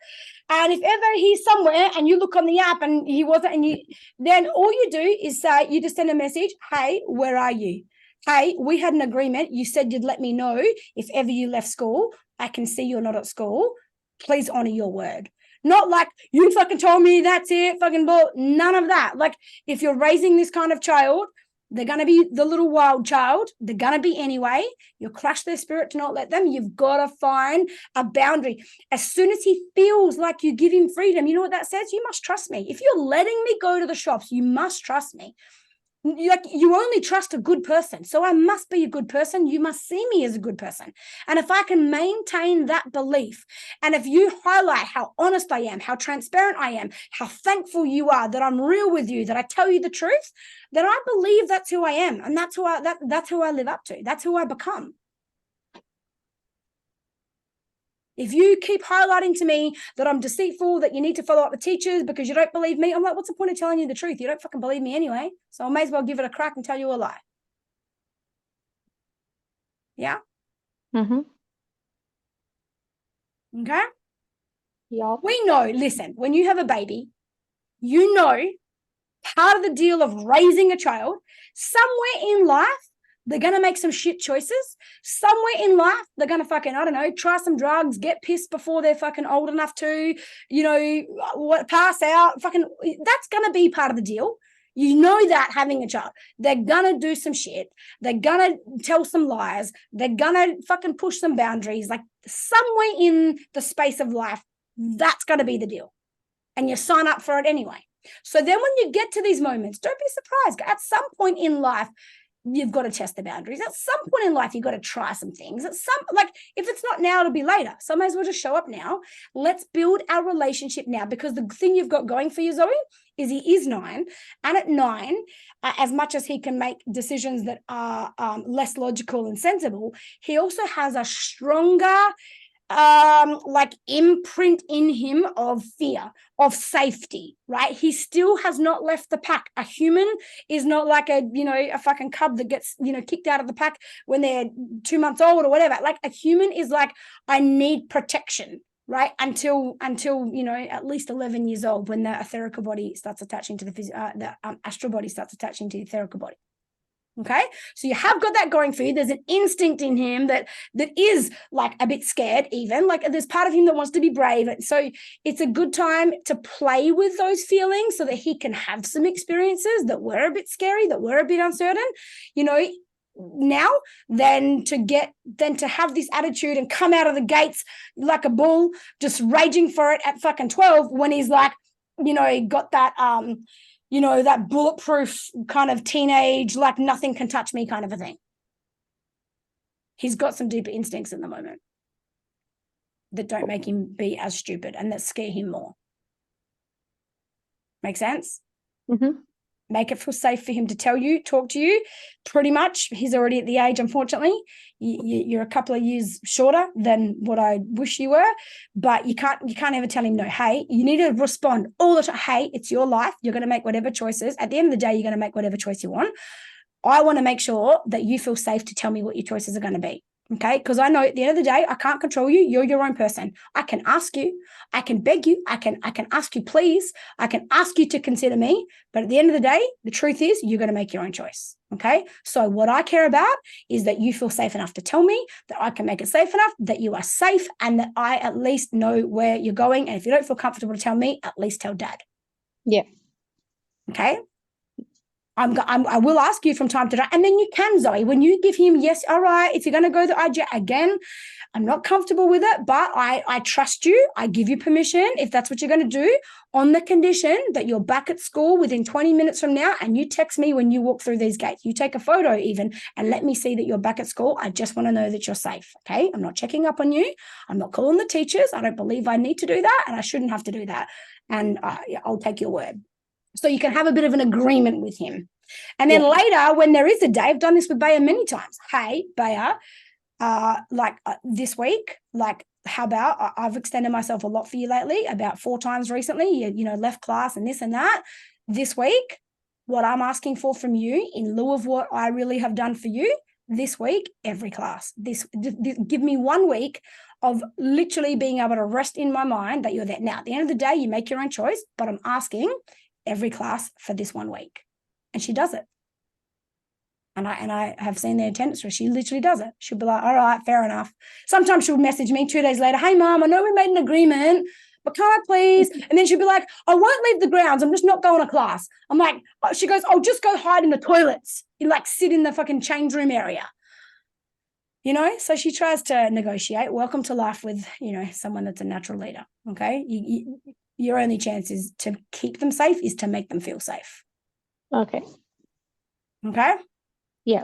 And if ever he's somewhere and you look on the app and he wasn't, and you, then all you do is say, you just send a message, hey, where are you? Hey, we had an agreement. You said you'd let me know if ever you left school. I can see you're not at school. Please honor your word. Not like, you fucking told me, that's it, fucking bull. None of that. Like, if you're raising this kind of child, they're going to be the little wild child. They're going to be anyway. You'll crush their spirit to not let them. You've got to find a boundary. As soon as he feels like you give him freedom, you know what that says? You must trust me. If you're letting me go to the shops, you must trust me. You only trust a good person. So I must be a good person. You must see me as a good person. And if I can maintain that belief, and if you highlight how honest I am, how transparent I am, how thankful you are that I'm real with you, that I tell you the truth, then I believe that's who I am. And that's who I live up to. That's who I become. If you keep highlighting to me that I'm deceitful, that you need to follow up with teachers because you don't believe me, I'm like, what's the point of telling you the truth? You don't fucking believe me anyway. So I may as well give it a crack and tell you a lie. Yeah? Mm-hmm. Okay? Yeah. We know, listen, when you have a baby, you know part of the deal of raising a child, somewhere in life, they're going to make some shit choices. Somewhere in life, they're going to fucking, I don't know, try some drugs, get pissed before they're fucking old enough to, pass out. Fucking, that's going to be part of the deal. You know that having a child, they're going to do some shit. They're going to tell some lies. They're going to fucking push some boundaries. Like somewhere in the space of life, that's going to be the deal. And you sign up for it anyway. So then when you get to these moments, don't be surprised. At some point in life, you've got to test the boundaries. At some point in life, you've got to try some things. If it's not now, it'll be later. So I might as well just show up now. Let's build our relationship now, because the thing you've got going for you, Zoe, is he is 9. And at 9, as much as he can make decisions that are less logical and sensible, he also has a stronger imprint in him of fear, of safety, right? He still has not left the pack. A human is not like a fucking cub that gets, kicked out of the pack when they're 2 months old or whatever. Like a human is like, I need protection, right? Until at least 11 years old, when the etherical body starts attaching to the astral body starts attaching to the etherical body. Okay, so you have got that going for you. There's an instinct in him that is like a bit scared, even like there's part of him that wants to be brave. So it's a good time to play with those feelings so that he can have some experiences that were a bit scary, that were a bit uncertain, now than to have this attitude and come out of the gates like a bull, just raging for it at fucking 12 when he's like, got that, that bulletproof kind of teenage, like nothing can touch me kind of a thing. He's got some deeper instincts in the moment that don't make him be as stupid and that scare him more. Make sense? Mm-hmm. Make it feel safe for him to talk to you. Pretty much, he's already at the age, unfortunately. You're a couple of years shorter than what I wish you were, but you can't ever tell him no. Hey, you need to respond all the time. Hey, it's your life. You're going to make whatever choices. At the end of the day, you're going to make whatever choice you want. I want to make sure that you feel safe to tell me what your choices are going to be. Okay, because I know at the end of the day, I can't control you. You're your own person. I can ask you, I can beg you, I can ask you, please, I can ask you to consider me. But at the end of the day, the truth is you're going to make your own choice. Okay, so what I care about is that you feel safe enough to tell me, that I can make it safe enough, that you are safe, and that I at least know where you're going. And if you don't feel comfortable to tell me, at least tell Dad. Yeah. Okay. I will ask you from time to time, and then you can, Zoe, when you give him, yes, all right, if you're going to go the IJ again, I'm not comfortable with it, but I trust you. I give you permission if that's what you're going to do, on the condition that you're back at school within 20 minutes from now, and you text me when you walk through these gates. You take a photo even and let me see that you're back at school. I just want to know that you're safe, okay? I'm not checking up on you. I'm not calling the teachers. I don't believe I need to do that, and I shouldn't have to do that, and I'll take your word. So you can have a bit of an agreement with him. And then later, when there is a day, I've done this with Bea many times. Hey, Bea, this week, how about I've extended myself a lot for you lately, about 4 times recently, you know, left class and this and that. This week, what I'm asking for from you, in lieu of what I really have done for you, this week, every class. Give me 1 week of literally being able to rest in my mind that you're there. Now, at the end of the day, you make your own choice, but I'm asking every class for this 1 week. And she does it. And I have seen the attendance where she literally does it. She'll be like, all right, fair enough. Sometimes she'll message me 2 days later, hey, Mom, I know we made an agreement, but can I please? And then she'll be like, I won't leave the grounds. I'm just not going to class. I'm like, she goes, I'll just go hide in the toilets. You like sit in the fucking change room area. You know, so she tries to negotiate. Welcome to life with, you know, someone that's a natural leader. Okay. Your only chance is to keep them safe is to make them feel safe. Okay. Okay. Yeah.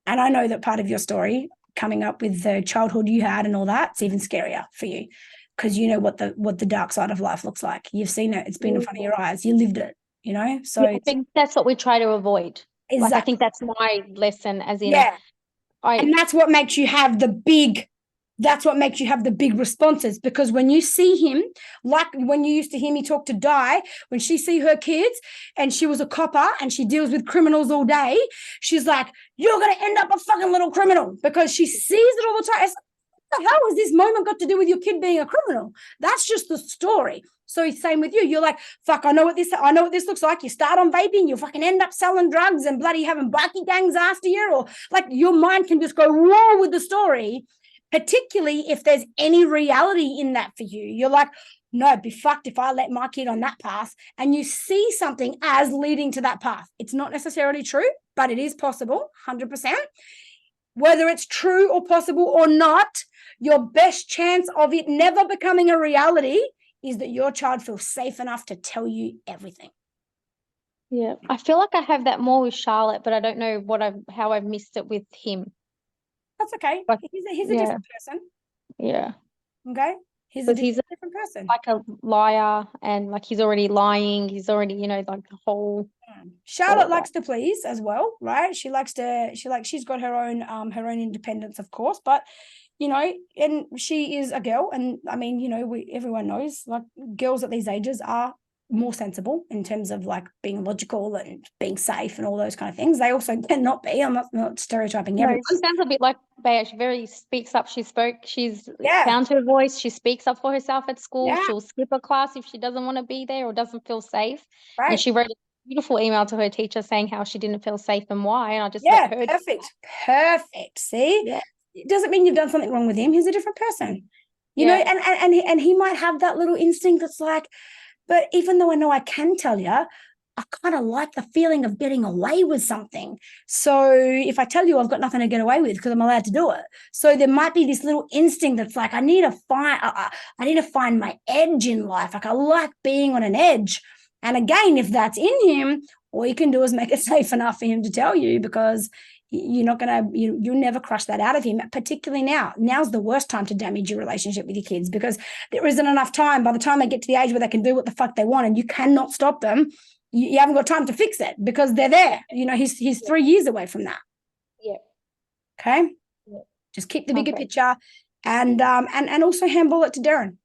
And I know that part of your story coming up with the childhood you had and all that, it's even scarier for you because you know what the dark side of life looks like. You've seen it. It's been in front of your eyes. You lived it, you know? So Yeah, I think that's what we try to avoid. exactly. Like, I think that's my lesson, as in, yeah. And that's what makes you have the big responses, because when you see him, like when you used to hear me talk to Di, when she see her kids and she was a copper and she deals with criminals all day, she's like, you're going to end up a fucking little criminal, because she sees it all the time. It's like, what the hell has this moment got to do with your kid being a criminal? That's just the story. So same with you. You're like, fuck, I know what this looks like. You start on vaping, you fucking end up selling drugs and bloody having bikie gangs after you, or like your mind can just go raw with the story. Particularly if there's any reality in that for you. You're like, no, it'd be fucked if I let my kid on that path. And you see something as leading to that path. It's not necessarily true, but it is possible, 100%. Whether it's true or possible or not, your best chance of it never becoming a reality is that your child feels safe enough to tell you everything. Yeah. I feel like I have that more with Charlotte, but I don't know how I've missed it with him. That's okay. But, he's a different person. Yeah. Okay. He's a different person. Like a liar, and like he's already lying. He's already, you know, like the whole. Charlotte likes to please as well, right? She's got her own independence, of course, but you know, and she is a girl, and I mean, you know, everyone knows like girls at these ages are more sensible in terms of like being logical and being safe and all those kind of things. They also cannot be. I'm not stereotyping everyone. She sounds a bit like Bea. She very speaks up. She's Yeah. found her voice. She speaks up for herself at school. Yeah. She'll skip a class if she doesn't want to be there or doesn't feel safe. Right. And she wrote a beautiful email to her teacher saying how she didn't feel safe and why. And I just Yeah, let her. perfect. See, Yeah. It doesn't mean you've done something wrong with him. He's a different person, you know, and he might have that little instinct that's like, but even though I know I can tell you, I kind of like the feeling of getting away with something. So if I tell you I've got nothing to get away with because I'm allowed to do it. So there might be this little instinct that's like, I need to find my edge in life. Like I like being on an edge. And again, if that's in him, all you can do is make it safe enough for him to tell you, because you'll never crush that out of him, particularly now. Now's the worst time to damage your relationship with your kids, because there isn't enough time. By the time they get to the age where they can do what the fuck they want and you cannot stop them, you haven't got time to fix it because they're there. You know, he's 3 years away from that. Yeah. Okay. Yeah. Just keep the bigger picture, and also handball it to Darren.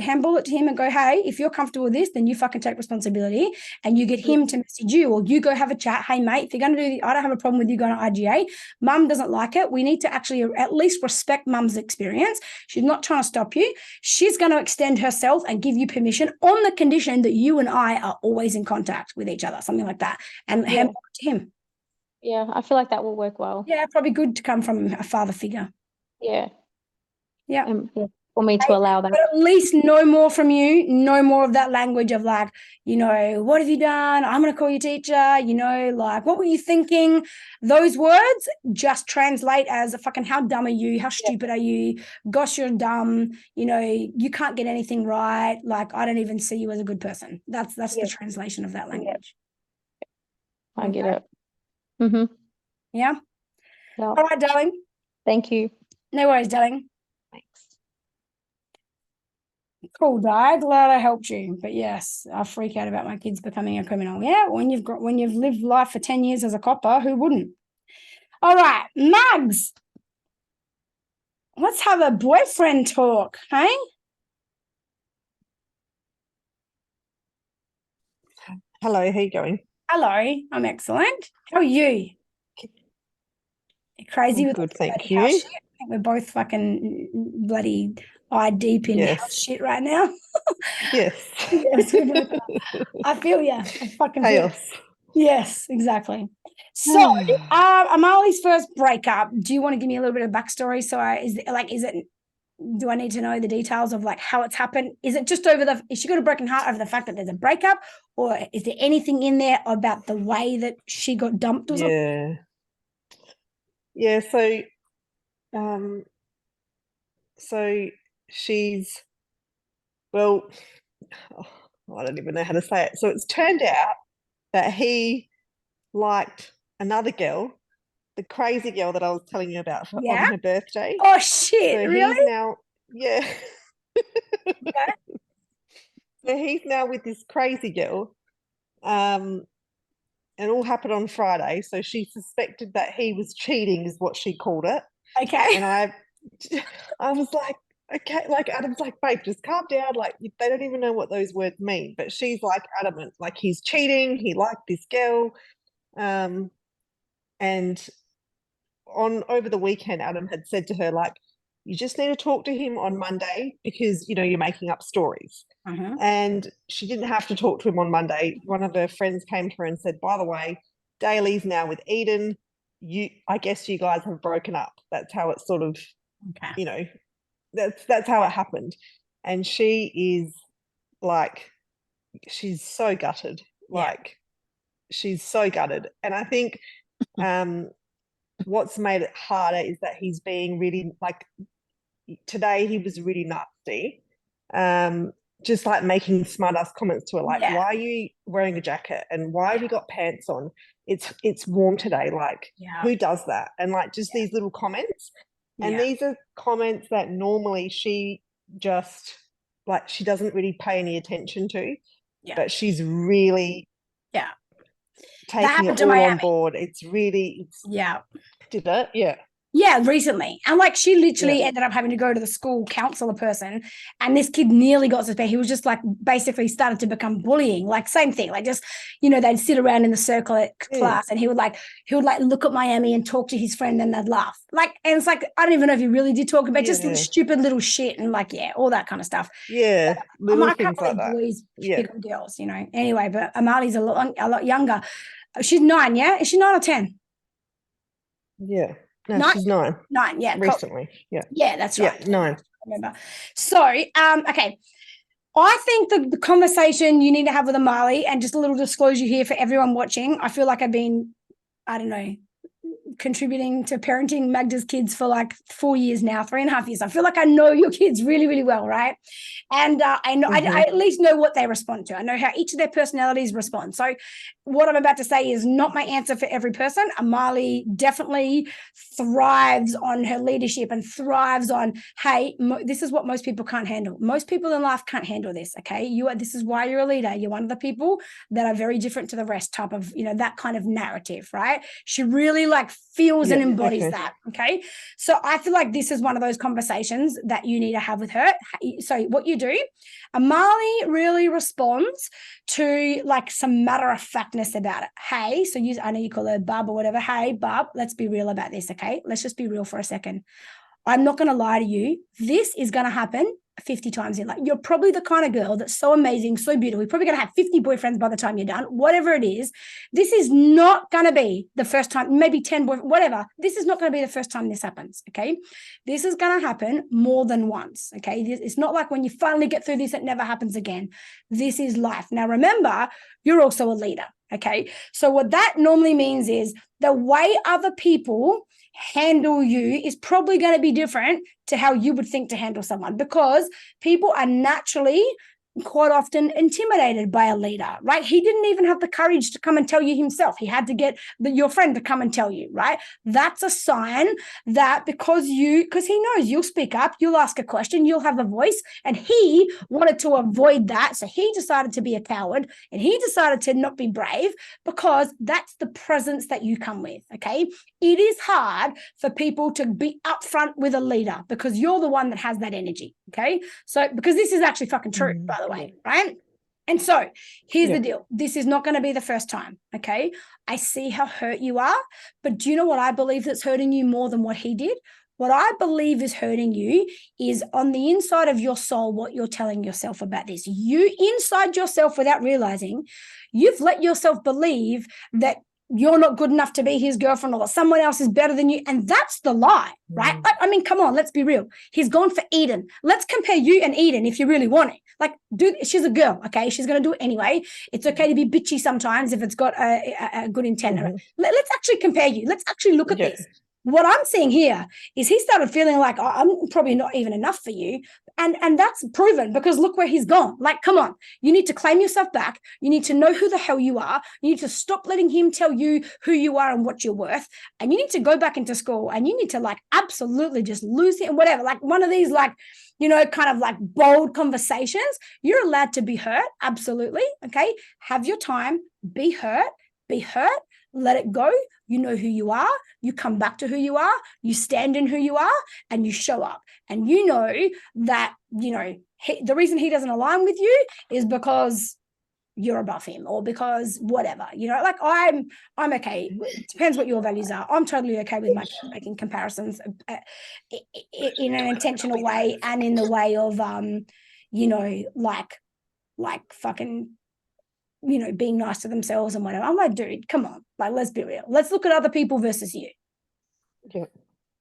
Handball it to him and go, hey, if you're comfortable with this, then you fucking take responsibility and you get him to message you, or you go have a chat. Hey, mate, if you're going to I don't have a problem with you going to IGA. Mum doesn't like it. We need to actually at least respect mum's experience. She's not trying to stop you. She's going to extend herself and give you permission on the condition that you and I are always in contact with each other, something like that, and handball it to him. Yeah, I feel like that will work well. Yeah, probably good to come from a father figure. Yeah. Yeah. For me to allow that. But at least no more from you, no more of that language of like, you know, what have you done? I'm going to call your teacher, you know, like, what were you thinking? Those words just translate as fucking, how dumb are you? How stupid are you? Gosh, you're dumb. You know, you can't get anything right. Like, I don't even see you as a good person. That's the translation of that language. I get it. Mm-hmm. Yeah. Yeah. All right, darling. Thank you. No worries, darling. Thanks. Cool, Di. Glad I helped you. But yes, I freak out about my kids becoming a criminal. Yeah, when you've lived life for 10 years as a copper, who wouldn't? All right, Mugs. Let's have a boyfriend talk, hey? Hello, how you going? Hello, I'm excellent. How are you? You crazy I'm with good, the thank bloody house you. shit? I think we're both fucking bloody eye deep in house Yes. shit right now. Yes. Yes, we both are. I feel you. I fucking feel you. Chaos. Yes, exactly. So, Amali's first breakup. Do you want to give me a little bit of backstory? So, do I need to know the details of like how it's happened? Is it just is she got a broken heart over the fact that there's a breakup, or is there anything in there about the way that she got dumped or something? Yeah. Yeah, um so she's well, I don't even know how to say it. So it's turned out that he liked another girl, the crazy girl that I was telling you about on Yeah. her birthday. Oh shit! So Really? he's now, yeah. Okay. So he's now with this crazy girl. And it all happened on Friday. So she suspected that he was cheating, is what she called it. Okay. And I was like, okay, like Adam's like, babe, just calm down. Like they don't even know what those words mean. But she's like adamant, like he's cheating. He liked this girl. And over the weekend, Adam had said to her, like, you just need to talk to him on Monday because you're making up stories. Uh-huh. And she didn't have to talk to him on Monday. One of her friends came to her and said, by the way, Daly's now with Eden. I guess you guys have broken up. That's how it sort of, Okay. that's how it happened. And she is like, she's so gutted. Like, she's so gutted. And I think what's made it harder is that he's being really, like, today he was really nasty. Just like making smart ass comments to her, like, why are you wearing a jacket and why have you got pants on? It's warm today. Like, who does that? And like just these little comments. And these are comments that normally she just like she doesn't really pay any attention to. But she's really taking it all on board. It's did it? Yeah, recently. And like she literally ended up having to go to the school counselor person, and this kid nearly got suspended. He was just like basically started to become bullying. Like same thing. Like just, they'd sit around in the circle at class and he would look at Miami and talk to his friend and they'd laugh. Like, and it's like, I don't even know if he really did talk about just stupid little shit and like, all that kind of stuff. Yeah. Little things like that. Boys pick on girls, Anyway, but Amali's a lot younger. She's 9, yeah? Is she 9 or 10? Yeah. No, 9? she's 9. 9, yeah. Recently. Yeah. Yeah, that's right. Yeah, 9. I remember. So, okay. I think the conversation you need to have with Amali, and just a little disclosure here for everyone watching, I feel like I've been, I don't know, contributing to parenting Magda's kids for like 4 years now, 3.5 years. I feel like I know your kids really, really well, right? And I know I at least know what they respond to. I know how each of their personalities respond. So what I'm about to say is not my answer for every person. Amali definitely thrives on her leadership and thrives on, hey, this is what most people can't handle. Most people in life can't handle this, okay? This is why you're a leader. You're one of the people that are very different to the rest type of, that kind of narrative, right? She really like feels and embodies that, okay? So I feel like this is one of those conversations that you need to have with her. So what you do, Amali really responds to like some matter-of-factness about it. Hey, so I know you call her Bub or whatever. Hey, Bub, let's be real about this, okay? Let's just be real for a second. I'm not going to lie to you. This is going to happen 50 times in life. You're probably the kind of girl that's so amazing, so beautiful. You're probably going to have 50 boyfriends by the time you're done, whatever it is. This is not going to be the first time, maybe 10 boyfriends, whatever. This is not going to be the first time this happens, okay? This is going to happen more than once, okay? It's not like when you finally get through this, it never happens again. This is life. Now, remember, you're also a leader, okay? So what that normally means is the way other people handle you is probably going to be different to how you would think to handle someone, because people are naturally quite often intimidated by a leader, right? He didn't even have the courage to come and tell you himself. He had to get your friend to come and tell you, right? That's a sign that because he knows you'll speak up, you'll ask a question, you'll have a voice, and he wanted to avoid that. So he decided to be a coward and he decided to not be brave because that's the presence that you come with, okay? It is hard for people to be upfront with a leader because you're the one that has that energy, okay? So because this is actually fucking true, by the way, right? And so here's the deal. This is not going to be the first time, okay? I see how hurt you are, but do you know what I believe that's hurting you more than what he did? What I believe is hurting you is on the inside of your soul, what you're telling yourself about this. You, inside yourself, without realizing, you've let yourself believe that you're not good enough to be his girlfriend or that someone else is better than you. And that's the lie, right? Like, I mean, come on, let's be real. He's gone for Eden. Let's compare you and Eden if you really want it. Like, dude, she's a girl, okay? She's going to do it anyway. It's okay to be bitchy sometimes if it's got a good intent. Let's actually compare you. Let's actually look at this. What I'm seeing here is he started feeling like, oh, I'm probably not even enough for you. And that's proven because look where he's gone. Like, come on, you need to claim yourself back. You need to know who the hell you are. You need to stop letting him tell you who you are and what you're worth. And you need to go back into school and you need to like absolutely just lose it and whatever. Like one of these like, you know, kind of like bold conversations. You're allowed to be hurt. Absolutely. Okay. Have your time. Be hurt. Let it go. You know who you are. You come back to who you are. You stand in who you are and you show up. And you know that, you know, the reason he doesn't align with you is because you're above him or because whatever, you know, like I'm okay. It depends what your values are. I'm totally okay with making comparisons in an intentional way and in the way of, you know, like fucking, you know, being nice to themselves and whatever. I'm like, dude, come on. Like, let's be real. Let's look at other people versus you. Yeah.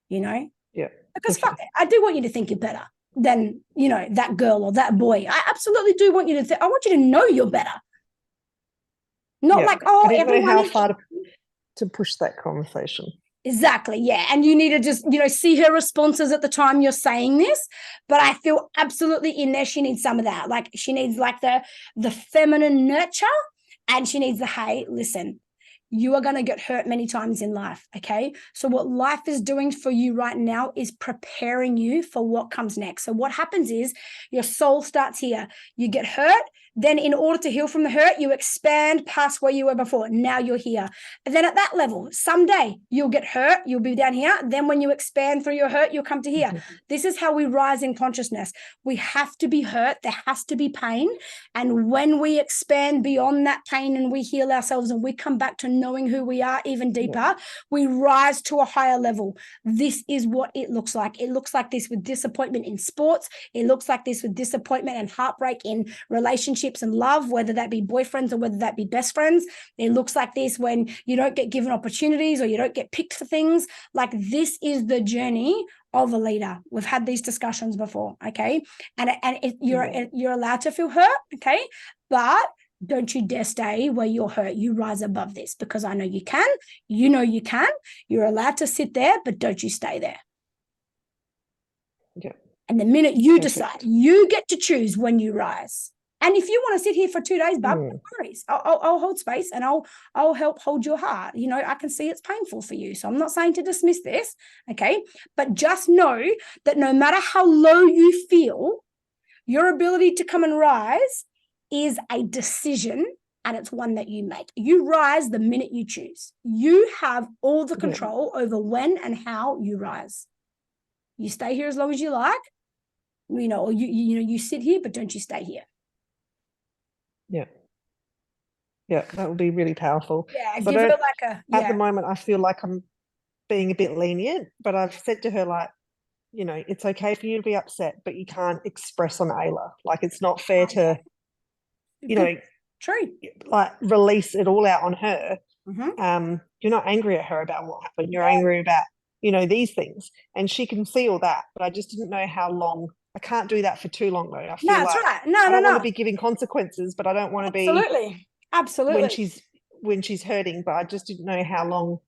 You know? Yeah. Because fuck it, I do want you to think you're better than, you know, that girl or that boy. I absolutely do want you to I want you to know you're better. Not like, oh, I didn't know how everyone far to push that conversation. Exactly. Yeah. And you need to just, you know, see her responses at the time you're saying this. But I feel absolutely in there, she needs some of that. Like she needs like the feminine nurture and she needs the, hey, listen, you are going to get hurt many times in life. Okay. So what life is doing for you right now is preparing you for what comes next. So what happens is your soul starts here. You get hurt. Then in order to heal from the hurt, you expand past where you were before. Now you're here. And then at that level, someday you'll get hurt. You'll be down here. Then when you expand through your hurt, you'll come to here. This is how we rise in consciousness. We have to be hurt. There has to be pain. And when we expand beyond that pain and we heal ourselves and we come back to knowing who we are even deeper, we rise to a higher level. This is what it looks like. It looks like this with disappointment in sports. It looks like this with disappointment and heartbreak in relationships and love, whether that be boyfriends or whether that be best friends. It looks like this when you don't get given opportunities or you don't get picked for things. Like this is the journey of a leader. We've had these discussions before, okay? And you're allowed to feel hurt, okay? But don't you dare stay where you're hurt. You rise above this because I know you can. You know you can. You're allowed to sit there, but don't you stay there. Yeah. And the minute you decide, you get to choose when you rise. And if you want to sit here for 2 days, bub, no worries. I'll hold space and I'll help hold your heart. You know, I can see it's painful for you. So I'm not saying to dismiss this, okay? But just know that no matter how low you feel, your ability to come and rise is a decision and it's one that you make. You rise the minute you choose. You have all the control over when and how you rise. You stay here as long as you like, you know, or you sit here, but don't you stay here. Yeah, that would be really powerful. Yeah, give her like a At the moment, I feel like I'm being a bit lenient, but I've said to her, like, you know, it's okay for you to be upset, but you can't express on Ayla. Like, it's not fair to, you know, true, like release it all out on her. You're not angry at her about what happened. You're angry about, you know, these things, and she can feel that. But I just didn't know how long. I can't do that for too long, though. I feel that's like right. I don't want to be giving consequences, but I don't want to be absolutely when she's hurting. But I just didn't know how long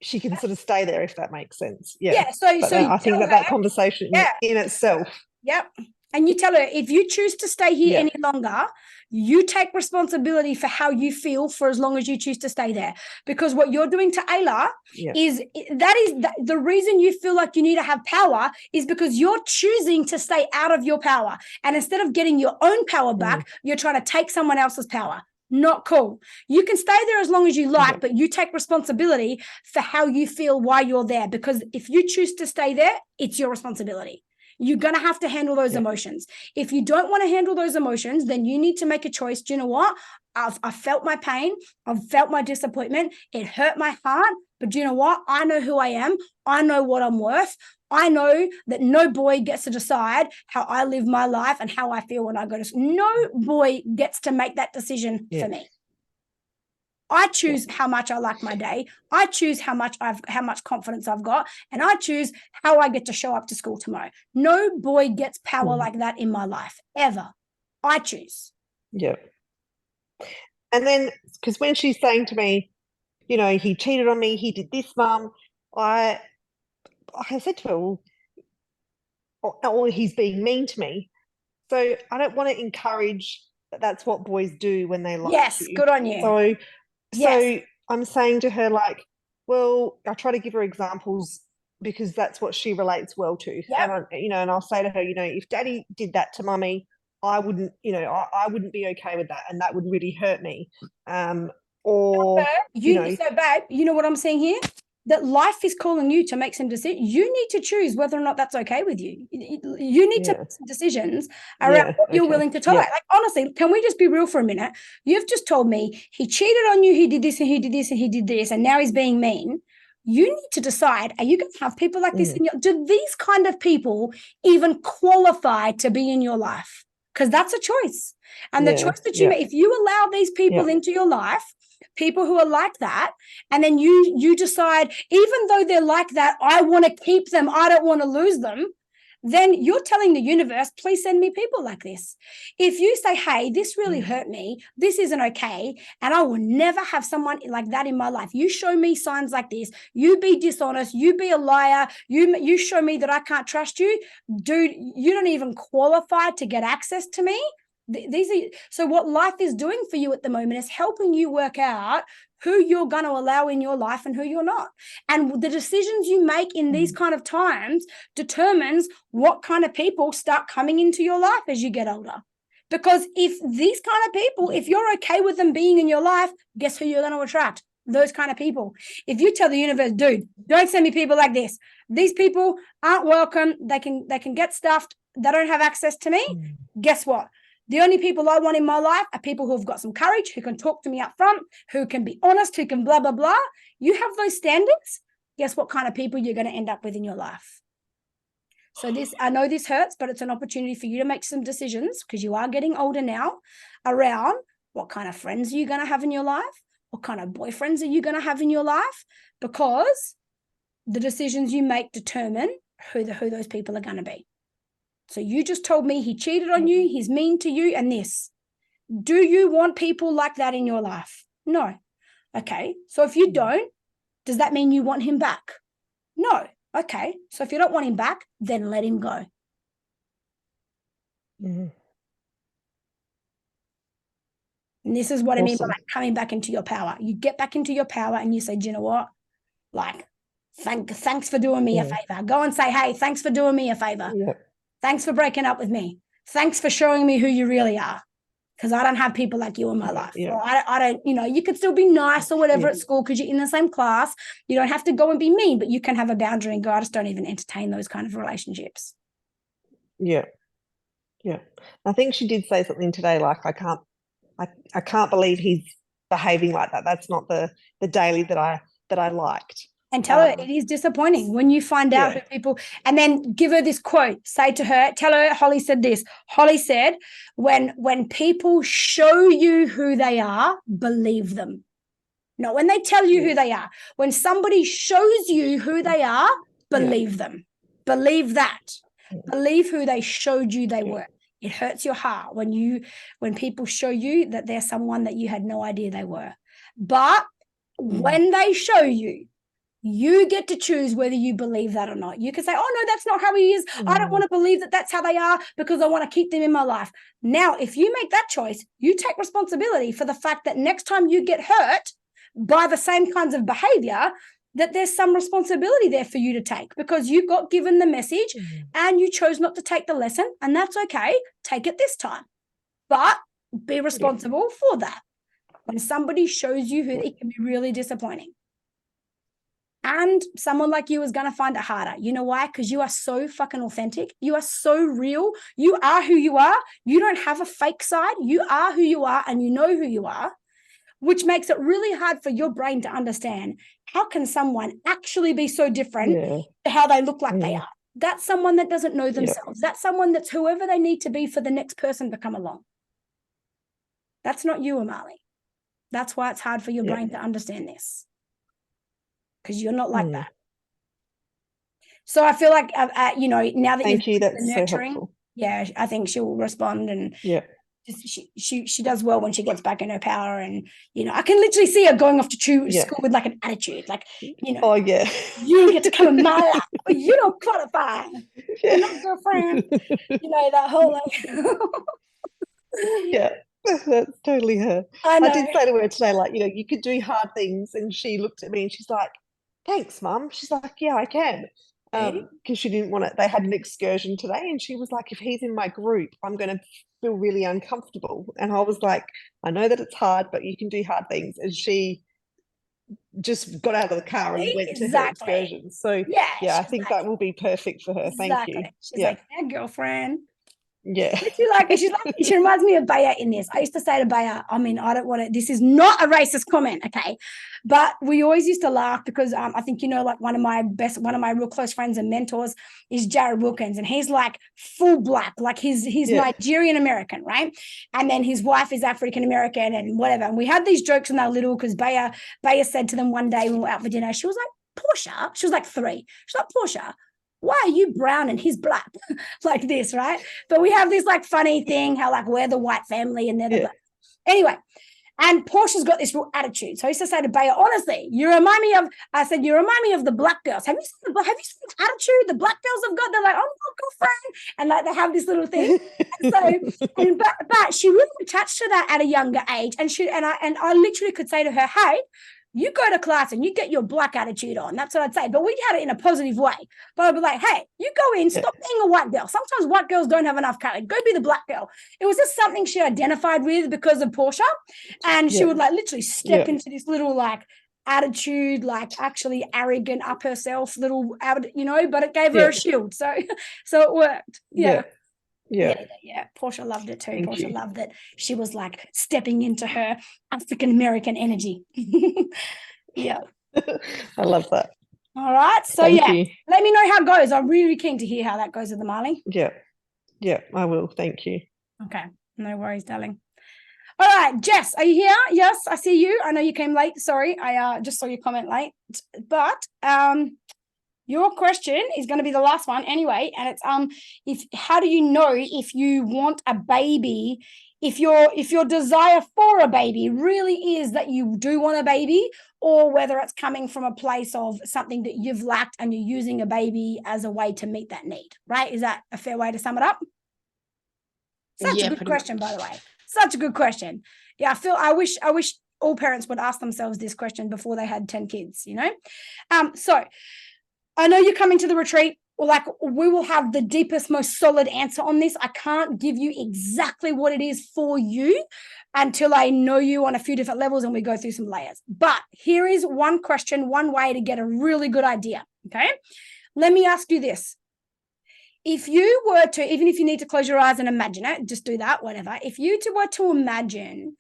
she can sort of stay there, if that makes sense. Yeah. So I think that conversation in itself. Yep. And you tell her, if you choose to stay here Yeah. any longer, you take responsibility for how you feel for as long as you choose to stay there. Because what you're doing to Ayla Yeah. is the reason you feel like you need to have power is because you're choosing to stay out of your power. And instead of getting your own power back, you're trying to take someone else's power. Not cool. You can stay there as long as you like, but you take responsibility for how you feel while you're there. Because if you choose to stay there, it's your responsibility. You're going to have to handle those emotions. If you don't want to handle those emotions, then you need to make a choice. Do you know what? I've felt my pain. I've felt my disappointment. It hurt my heart. But do you know what? I know who I am. I know what I'm worth. I know that no boy gets to decide how I live my life and how I feel when I go to school. No boy gets to make that decision for me. I choose how much I like my day. I choose how much confidence I've got, and I choose how I get to show up to school tomorrow. No boy gets power like that in my life ever. I choose. Yeah. And then, because when she's saying to me, you know, he cheated on me, he did this, Mum, I said to her, well, or he's being mean to me. So I don't want to encourage that. That's what boys do when they like Yes, you. good on you. So I'm saying to her, like, well, I try to give her examples because that's what she relates well to. And and I'll say to her, you know, if Daddy did that to Mummy, I wouldn't, you know, I wouldn't be okay with that, and that would really hurt me. Or So babe, you know what I'm saying here? That life is calling you to make some decisions. You need to choose whether or not that's okay with you. You need to make some decisions around what you're willing to tolerate. Like, honestly, can we just be real for a minute? You've just told me he cheated on you, he did this and he did this and he did this, and now he's being mean. You need to decide, are you going to have people like this in your, do these kind of people even qualify to be in your life? Because that's a choice. And the choice that you make, if you allow these people into your life, people who are like that, and then you decide, even though they're like that, I want to keep them, I don't want to lose them, then you're telling the universe, please send me people like this. If you say, hey, this really hurt me, this isn't okay, and I will never have someone like that in my life. You show me signs like this, you be dishonest, you be a liar, you show me that I can't trust you, dude, you don't even qualify to get access to me. So what life is doing for you at the moment is helping you work out who you're going to allow in your life and who you're not. And the decisions you make in these kind of times determines what kind of people start coming into your life as you get older. Because if these kind of people, if you're okay with them being in your life, guess who you're going to attract? Those kind of people. If you tell the universe, dude, don't send me people like this. These people aren't welcome. They can get stuffed. They don't have access to me. Guess what? The only people I want in my life are people who have got some courage, who can talk to me up front, who can be honest, who can blah, blah, blah. You have those standards, guess what kind of people you're going to end up with in your life. So I know this hurts, but it's an opportunity for you to make some decisions, because you are getting older now, around what kind of friends are you going to have in your life? What kind of boyfriends are you going to have in your life? Because the decisions you make determine who those people are going to be. So you just told me he cheated on you, he's mean to you, and this. Do you want people like that in your life? No. Okay. So if you don't, does that mean you want him back? No. Okay. So if you don't want him back, then let him go. And this is what I mean by like coming back into your power. You get back into your power and you say, do you know what? Like, thanks for doing me a favor. Go and say, hey, thanks for doing me a favor. Thanks for breaking up with me. Thanks for showing me who you really are. Because I don't have people like you in my life. Or I don't, you could still be nice or whatever at school because you're in the same class. You don't have to go and be mean, but you can have a boundary and go, I just don't even entertain those kind of relationships. Yeah. I think she did say something today, like, I can't believe he's behaving like that. That's not the daily that I liked. And tell her it is disappointing when you find out who people, and then give her this quote. Say to her, tell her Holly said this. Holly said, when people show you who they are, believe them. Not when they tell you who they are. When somebody shows you who they are, believe them. Believe that. Believe who they showed you they were. It hurts your heart when people show you that they're someone that you had no idea they were. But when they show you You get to choose whether you believe that or not. You can say, oh, no, that's not how he is. I don't want to believe that that's how they are because I want to keep them in my life. Now, if you make that choice, you take responsibility for the fact that next time you get hurt by the same kinds of behavior, that there's some responsibility there for you to take because you got given the message and you chose not to take the lesson, and that's okay. Take it this time. But be responsible for that. When somebody shows you who, it can be really disappointing. And someone like you is going to find it harder. You know why? Because you are so fucking authentic. You are so real. You are who you are. You don't have a fake side. You are who you are and you know who you are, which makes it really hard for your brain to understand how can someone actually be so different to how they look like they are. That's someone that doesn't know themselves. That's someone that's whoever they need to be for the next person to come along. That's not you, Amali. That's why it's hard for your brain to understand this. Because you're not like that. So I feel like, you know, now that Thank you, that's nurturing, so helpful. I think she'll respond, and she does well when she gets back in her power. And, you know, I can literally see her going off to school with like an attitude, like, you know, you get to come in my life, but you don't qualify. You're not girlfriend. You know, that whole like. That's totally her. I did say to her today, like, you know, you could do hard things, and she looked at me and she's like, thanks, Mum. She's like, yeah, I can. Because she didn't want it. They had an excursion today, and she was like, if he's in my group, I'm going to feel really uncomfortable. And I was like, I know that it's hard, but you can do hard things. And she just got out of the car and went to her excursion. So I think that will be perfect for her. Thank you. She's like, yeah, girlfriend. Yeah. She reminds me of Baya in this. I used to say to Baya, I mean, I don't want to, this is not a racist comment, okay? But we always used to laugh because I think, you know, like one of my real close friends and mentors is Jared Wilkins, and he's like full black, like he's Nigerian American, right? And then his wife is African American and whatever. And we had these jokes when they were little because Baya said to them one day when we were out for dinner, she was like, Portia, she was like 3. She's like, Portia, why are you brown and he's black? Like this, right? But we have this like funny thing, how like we're the white family and they're the black. Anyway, and Portia's got this real attitude. So I used to say to Baya, honestly, you remind me of the black girls. Have you seen the attitude the black girls have got? They're like, oh, my girlfriend. And like they have this little thing. And but she really attached to that at a younger age. And I literally could say to her, hey, you go to class and you get your black attitude on. That's what I'd say. But we had it in a positive way. But I'd be like, hey, you go in, stop being a white girl. Sometimes white girls don't have enough courage. Go be the black girl. It was just something she identified with because of Portia. And she would like literally step into this little like attitude, like actually arrogant up herself, little, you know, but it gave her a shield. So it worked. Yeah. Portia loved it too. Portia loved that she was like stepping into her African American energy. I love that. All right. So let me know how it goes. I'm really keen to hear how that goes with the Marley. Yeah, I will. Thank you. Okay. No worries, darling. All right, Jess, are you here? Yes, I see you. I know you came late. Sorry, I just saw your comment late. But your question is going to be the last one anyway, and it's how do you know if you want a baby, if your desire for a baby really is that you do want a baby, or whether it's coming from a place of something that you've lacked and you're using a baby as a way to meet that need, right? Is that a fair way to sum it up? Such a good question, by the way. Such a good question. Yeah, I wish all parents would ask themselves this question before they had 10 kids, you know? So I know you're coming to the retreat, like we will have the deepest, most solid answer on this. I can't give you exactly what it is for you until I know you on a few different levels and we go through some layers. But here is one question, one way to get a really good idea, okay? Let me ask you this. If you were to, even if you need to close your eyes and imagine it, just do that, whatever. If you were to imagine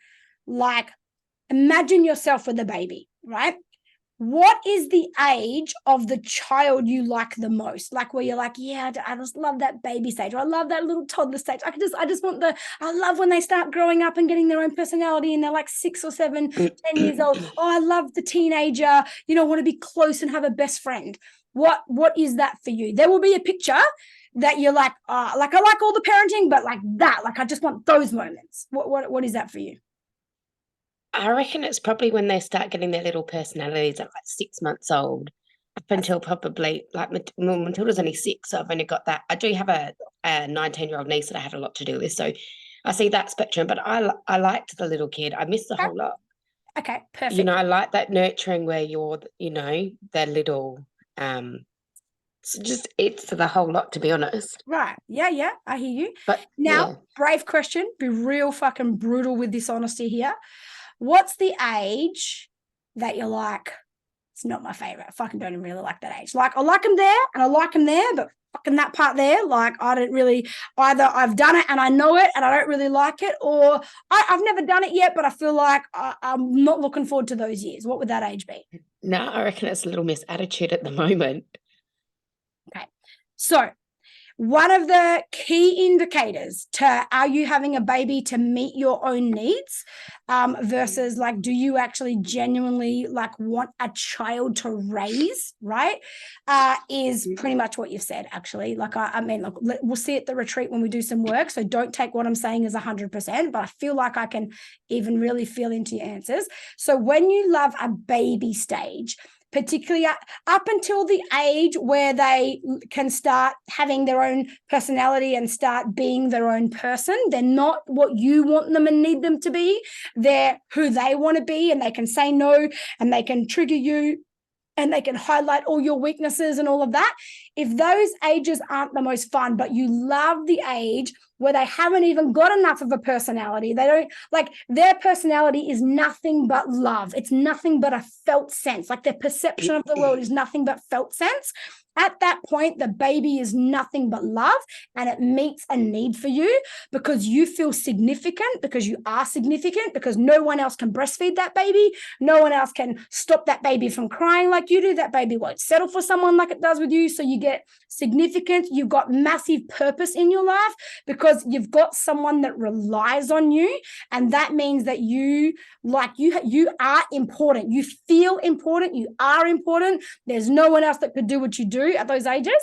yourself with a baby, right? What is the age of the child you like the most? Like where you're like, yeah, I just love that baby stage, or I love that little toddler stage. I just want I love when they start growing up and getting their own personality and they're like 6 or 7, 10 years old. Oh, I love the teenager, you know, want to be close and have a best friend. What is that for you? There will be a picture that you're like I like all the parenting, but like that, like I just want those moments. What is that for you? I reckon it's probably when they start getting their little personalities at like 6 months old. up until probably like Matilda's only 6, so I've only got that. I do have a 19-year-old niece that I had a lot to do with, so I see that spectrum. But I liked the little kid. I missed the whole lot. Okay, perfect. You know, I like that nurturing where you're, you know, their little so just it's the whole lot, to be honest. Right. Yeah, I hear you. But Now, yeah. brave question, be real fucking brutal with this honesty here. What's the age that you're like, it's not my favorite. I fucking don't even really like that age. Like, I like them there and I like them there, but fucking that part there, like, I don't really, either I've done it and I know it and I don't really like it, or I've never done it yet, but I feel like I'm not looking forward to those years. What would that age be? No, I reckon it's a little Miss Attitude at the moment. Okay. So one of the key indicators to are you having a baby to meet your own needs versus like, do you actually genuinely like want a child to raise, right? Is pretty much what you've said, actually. Like, I mean, look, we'll see at the retreat when we do some work. So don't take what I'm saying as 100%, but I feel like I can even really feel into your answers. So when you love a baby stage, particularly up until the age where they can start having their own personality and start being their own person. They're not what you want them and need them to be. They're who they want to be, and they can say no, and they can trigger you, and they can highlight all your weaknesses and all of that. If those ages aren't the most fun, but you love the age where they haven't even got enough of a personality, they don't, like, their personality is nothing but love. It's nothing but a felt sense. Like, their perception of the world is nothing but felt sense. At that point, the baby is nothing but love, and it meets a need for you because you feel significant, because you are significant, because no one else can breastfeed that baby. No one else can stop that baby from crying like you do. That baby won't settle for someone like it does with you. So you get significant. You've got massive purpose in your life because you've got someone that relies on you. And that means that you are important. You feel important. You are important. There's no one else that could do what you do at those ages.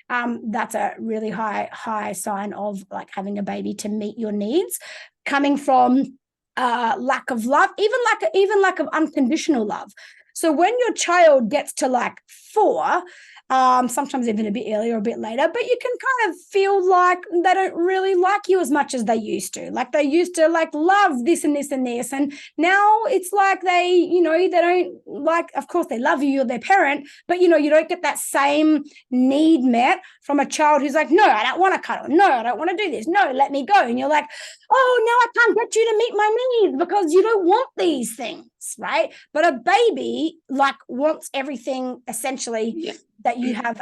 That's a really high sign of like having a baby to meet your needs. Coming from lack of love, even lack of unconditional love. So when your child gets to like 4, sometimes even a bit earlier or a bit later, but you can kind of feel like they don't really like you as much as they used to. Like, they used to like love this and this and this, and now it's like they don't like, of course they love you, you're their parent, but you don't get that same need met from a child who's like, no, I don't want to cuddle, no, I don't want to do this, no, let me go. And you're like, oh, now I can't get you to meet my needs because you don't want these things, right? But a baby like wants everything essentially that you have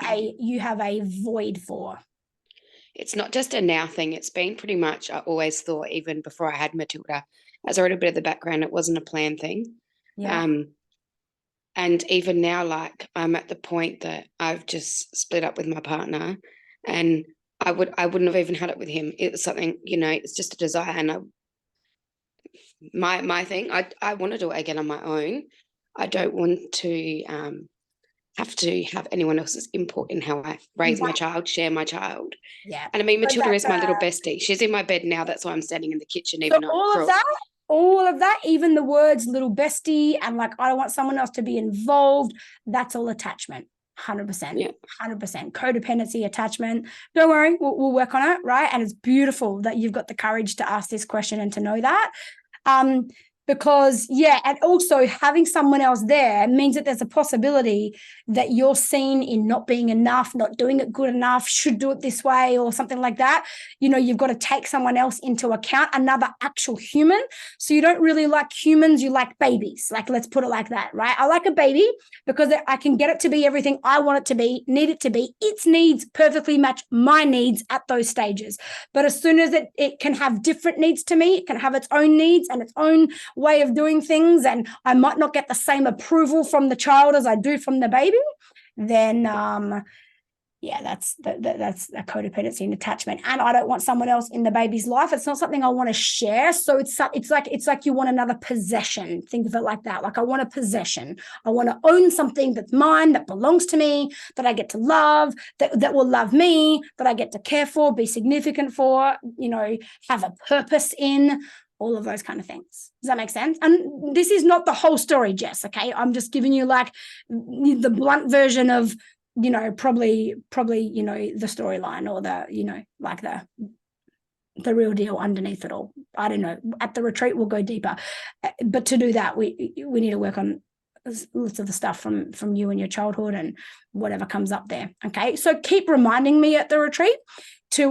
a void for. It's not just a now thing. It's been pretty much, I always thought, even before I had Matilda, as I read a bit of the background, it wasn't a planned thing. Yeah. And even now, like, I'm at the point that I've just split up with my partner, and I wouldn't have even had it with him. It was something, it's just a desire. And my thing, I want to do it again on my own. I don't want to have to have anyone else's input in how I raise my child, share my child. Yeah. And I mean, Matilda is my little bestie. She's in my bed now. That's why I'm standing in the kitchen. Even so all of that, even the words little bestie and like, I don't want someone else to be involved, that's all attachment. 100%. Yeah. 100%. Codependency, attachment. Don't worry, we'll work on it, right? And it's beautiful that you've got the courage to ask this question and to know that. Because, and also having someone else there means that there's a possibility that you're seen in not being enough, not doing it good enough, should do it this way or something like that. You've got to take someone else into account, another actual human. So you don't really like humans, you like babies. Like, let's put it like that, right? I like a baby because I can get it to be everything I want it to be, need it to be. Its needs perfectly match my needs at those stages. But as soon as it can have different needs to me, it can have its own needs and its own way of doing things, and I might not get the same approval from the child as I do from the baby, then that's a codependency and attachment. And I don't want someone else in the baby's life. It's not something I want to share. So it's like you want another possession. Think of it like that. Like, I want a possession. I want to own something that's mine, that belongs to me, that I get to love, that will love me, that I get to care for, be significant for, have a purpose in. all of those kind of things. Does that make sense? And this is not the whole story, Jess, okay? I'm just giving you like the blunt version of, you know, probably, you know, the storyline or the, you know, like the real deal underneath it all. I don't know. At the retreat, we'll go deeper. But to do that, we need to work on lots of the stuff from you and your childhood and whatever comes up there. Okay. So keep reminding me at the retreat to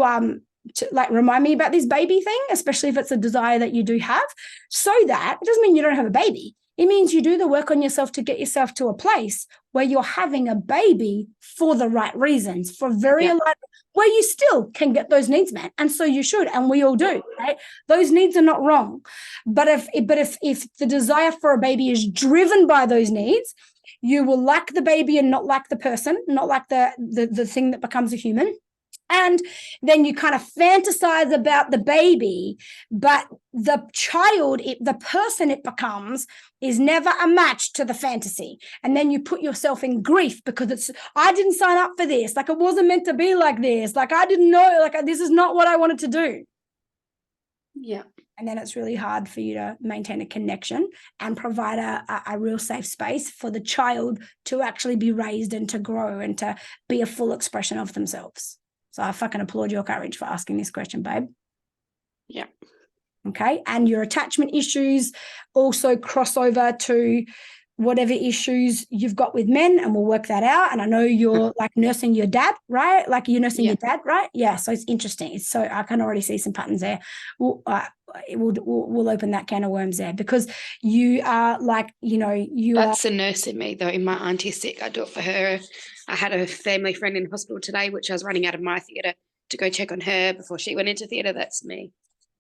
like remind me about this baby thing, especially if it's a desire that you do have, so that it doesn't mean you don't have a baby. It means you do the work on yourself to get yourself to a place where you're having a baby for the right reasons, for very aligned, where you still can get those needs met. And so you should, and we all do, right? Those needs are not wrong. But if the desire for a baby is driven by those needs, you will like the baby and not like the person, not like the thing that becomes a human. And then you kind of fantasize about the baby, but the child, the person it becomes is never a match to the fantasy. And then you put yourself in grief because I didn't sign up for this. Like, it wasn't meant to be like this. Like, I didn't know, like, this is not what I wanted to do. Yeah. And then it's really hard for you to maintain a connection and provide a real safe space for the child to actually be raised and to grow and to be a full expression of themselves. So I fucking applaud your courage for asking this question, babe. Yeah. Okay. And your attachment issues also cross over to whatever issues you've got with men, and we'll work that out. And I know you're like nursing your dad, right? Like you're nursing your dad, right? Yeah. So it's interesting. So I can already see some patterns there. We'll open that can of worms there, because you are like, you know, That's the nurse in me, though. My auntie's sick, I do it for her. I had a family friend in hospital today, which I was running out of my theatre to go check on her before she went into theatre. That's me.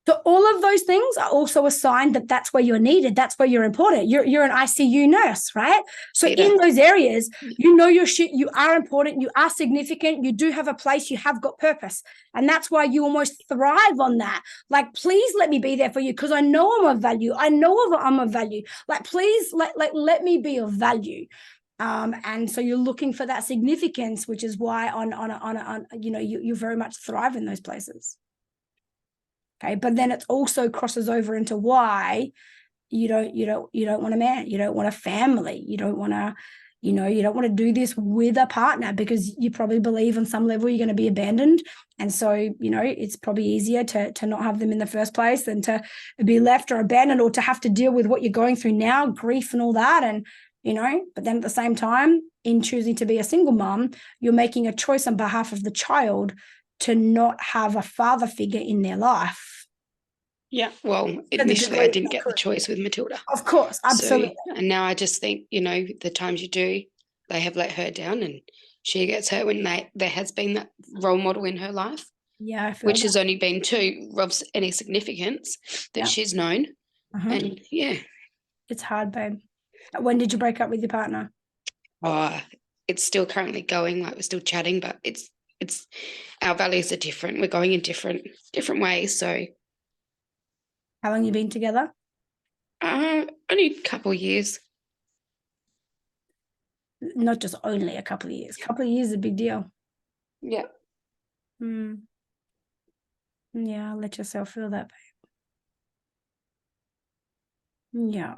So all of those things are also a sign that that's where you're needed. That's where you're important. You're an ICU nurse, right? So in those areas, you know your shit. You are important. You are significant. You do have a place. You have got purpose. And that's why you almost thrive on that. Like, please let me be there for you, because I know I'm of value. I know I'm of value. Like, please let me be of value. And so you're looking for that significance, which is why on you know, you very much thrive in those places. Okay, but then it also crosses over into why you don't want a man, you don't want a family, you don't want to, you know, you don't want to do this with a partner, because you probably believe on some level you're going to be abandoned. And so, you know, it's probably easier to not have them in the first place than to be left or abandoned, or to have to deal with what you're going through now, grief and all that. And, you know, but then at the same time, in choosing to be a single mom, you're making a choice on behalf of the child to not have a father figure in their life. Yeah, well, initially I didn't get the choice with Matilda. Of course, absolutely. So, and now I just think, you know, the times you do, they have let her down, and she gets hurt when there has been that role model in her life. Yeah, I feel which has only been to Rob's any significance that she's known. And it's hard, babe. When did you break up with your partner? It's still currently going, like we're still chatting, but it's our values are different. We're going in different ways. So how long you been together? Only a couple of years. Not just only a couple of years. A couple of years is a big deal. Yeah. Yeah, let yourself feel that, babe. Yeah.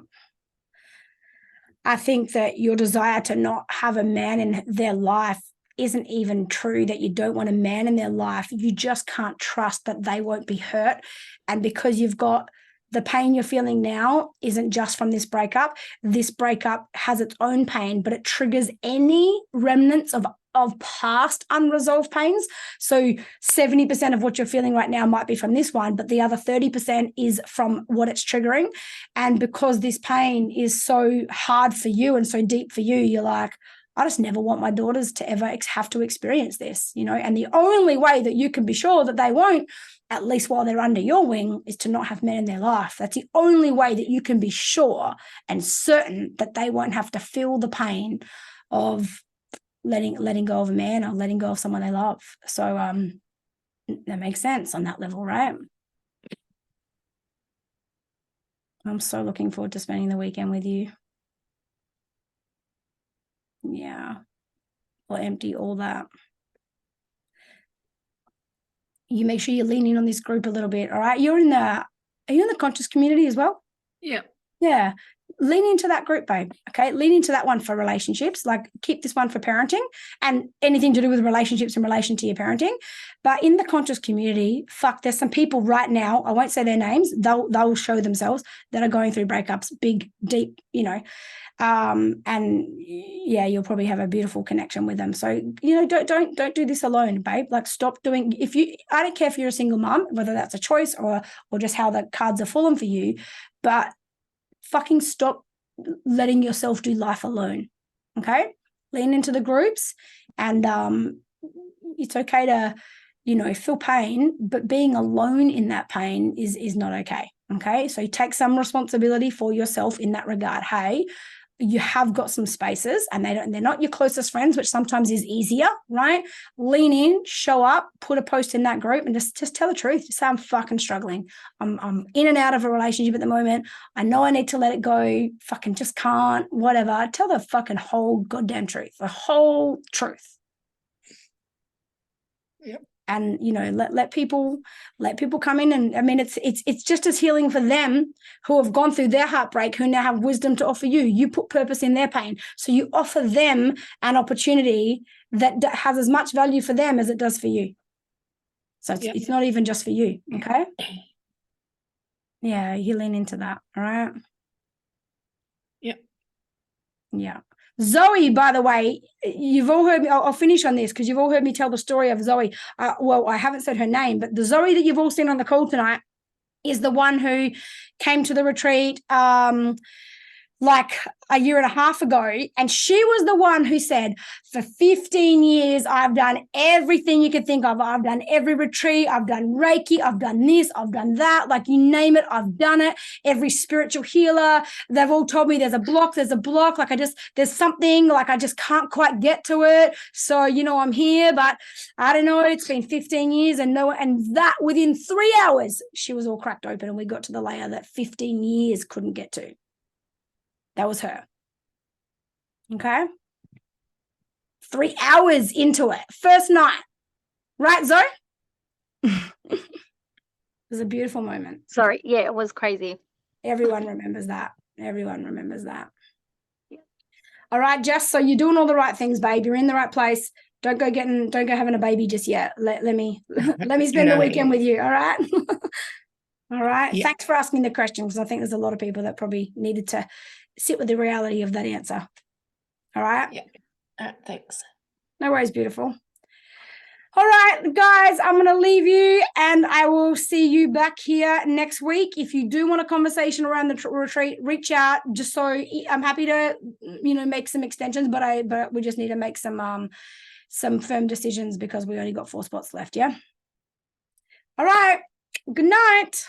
I think that your desire to not have a man in their life isn't even true, that you don't want a man in their life. You just can't trust that they won't be hurt. And because you've got the pain you're feeling now isn't just from this breakup. This breakup has its own pain, but it triggers any remnants of past unresolved pains. So 70% of what you're feeling right now might be from this one, but the other 30% is from what it's triggering. And because this pain is so hard for you and so deep for you, you're like, I just never want my daughters to ever have to experience this, you know. And the only way that you can be sure that they won't, at least while they're under your wing, is to not have men in their life. That's the only way that you can be sure and certain that they won't have to feel the pain of letting go of a man or letting go of someone they love. So that makes sense on that level, right? I'm so looking forward to spending the weekend with you. Yeah. We'll empty all that. You make sure you lean in on this group a little bit, all right? You're in the Are you in the conscious community as well? Yeah. Yeah. Lean into that group, babe. Okay. Lean into that one for relationships. Like keep this one for parenting and anything to do with relationships in relation to your parenting. But in the conscious community, fuck, there's some people right now, I won't say their names, they'll show themselves, that are going through breakups, big, deep, and yeah, you'll probably have a beautiful connection with them. So, don't do this alone, babe. Like stop doing, I don't care if you're a single mom, whether that's a choice or just how the cards are falling for you, but fucking stop letting yourself do life alone. Okay. Lean into the groups, and it's okay to, feel pain, but being alone in that pain is not okay. Okay. So take some responsibility for yourself in that regard. Hey, you have got some spaces, and they're not your closest friends, which sometimes is easier, right? Lean in, show up, put a post in that group, and just tell the truth. Just say, I'm fucking struggling. I'm in and out of a relationship at the moment. I know I need to let it go. Fucking just can't, whatever. Tell the fucking whole goddamn truth, the whole truth. Yep. And let people come in, and I mean it's just as healing for them who have gone through their heartbreak, who now have wisdom to offer you. You put purpose in their pain, so you offer them an opportunity that has as much value for them as it does for you. So it's not even just for you, okay? Yeah, you lean into that, all right? Yep. Yeah. Zoe, by the way, you've all heard me. I'll finish on this because you've all heard me tell the story of Zoe. Well, I haven't said her name, but the Zoe that you've all seen on the call tonight is the one who came to the retreat like a year and a half ago. And she was the one who said, for 15 years, I've done everything you could think of. I've done every retreat. I've done Reiki. I've done this. I've done that. Like you name it, I've done it. Every spiritual healer, they've all told me there's a block. Like there's something, like I just can't quite get to it. So, I'm here, but I don't know. It's been 15 years and that within 3 hours, she was all cracked open and we got to the layer that 15 years couldn't get to. That was her. Okay. 3 hours into it. First night. Right, Zoe? It was a beautiful moment. Sorry. Yeah, it was crazy. Everyone remembers that. All right, Jess. So you're doing all the right things, babe. You're in the right place. Don't go having a baby just yet. Let me spend the weekend with you. All right. All right. Yeah. Thanks for asking the question, because I think there's a lot of people that probably needed to sit with the reality of that answer. All right. Yeah. Thanks. No worries, beautiful. All right, guys, I'm going to leave you and I will see you back here next week. If you do want a conversation around the retreat, reach out. Just so I'm happy to, make some extensions, but we just need to make some firm decisions because we only got 4 spots left. Yeah. All right. Good night.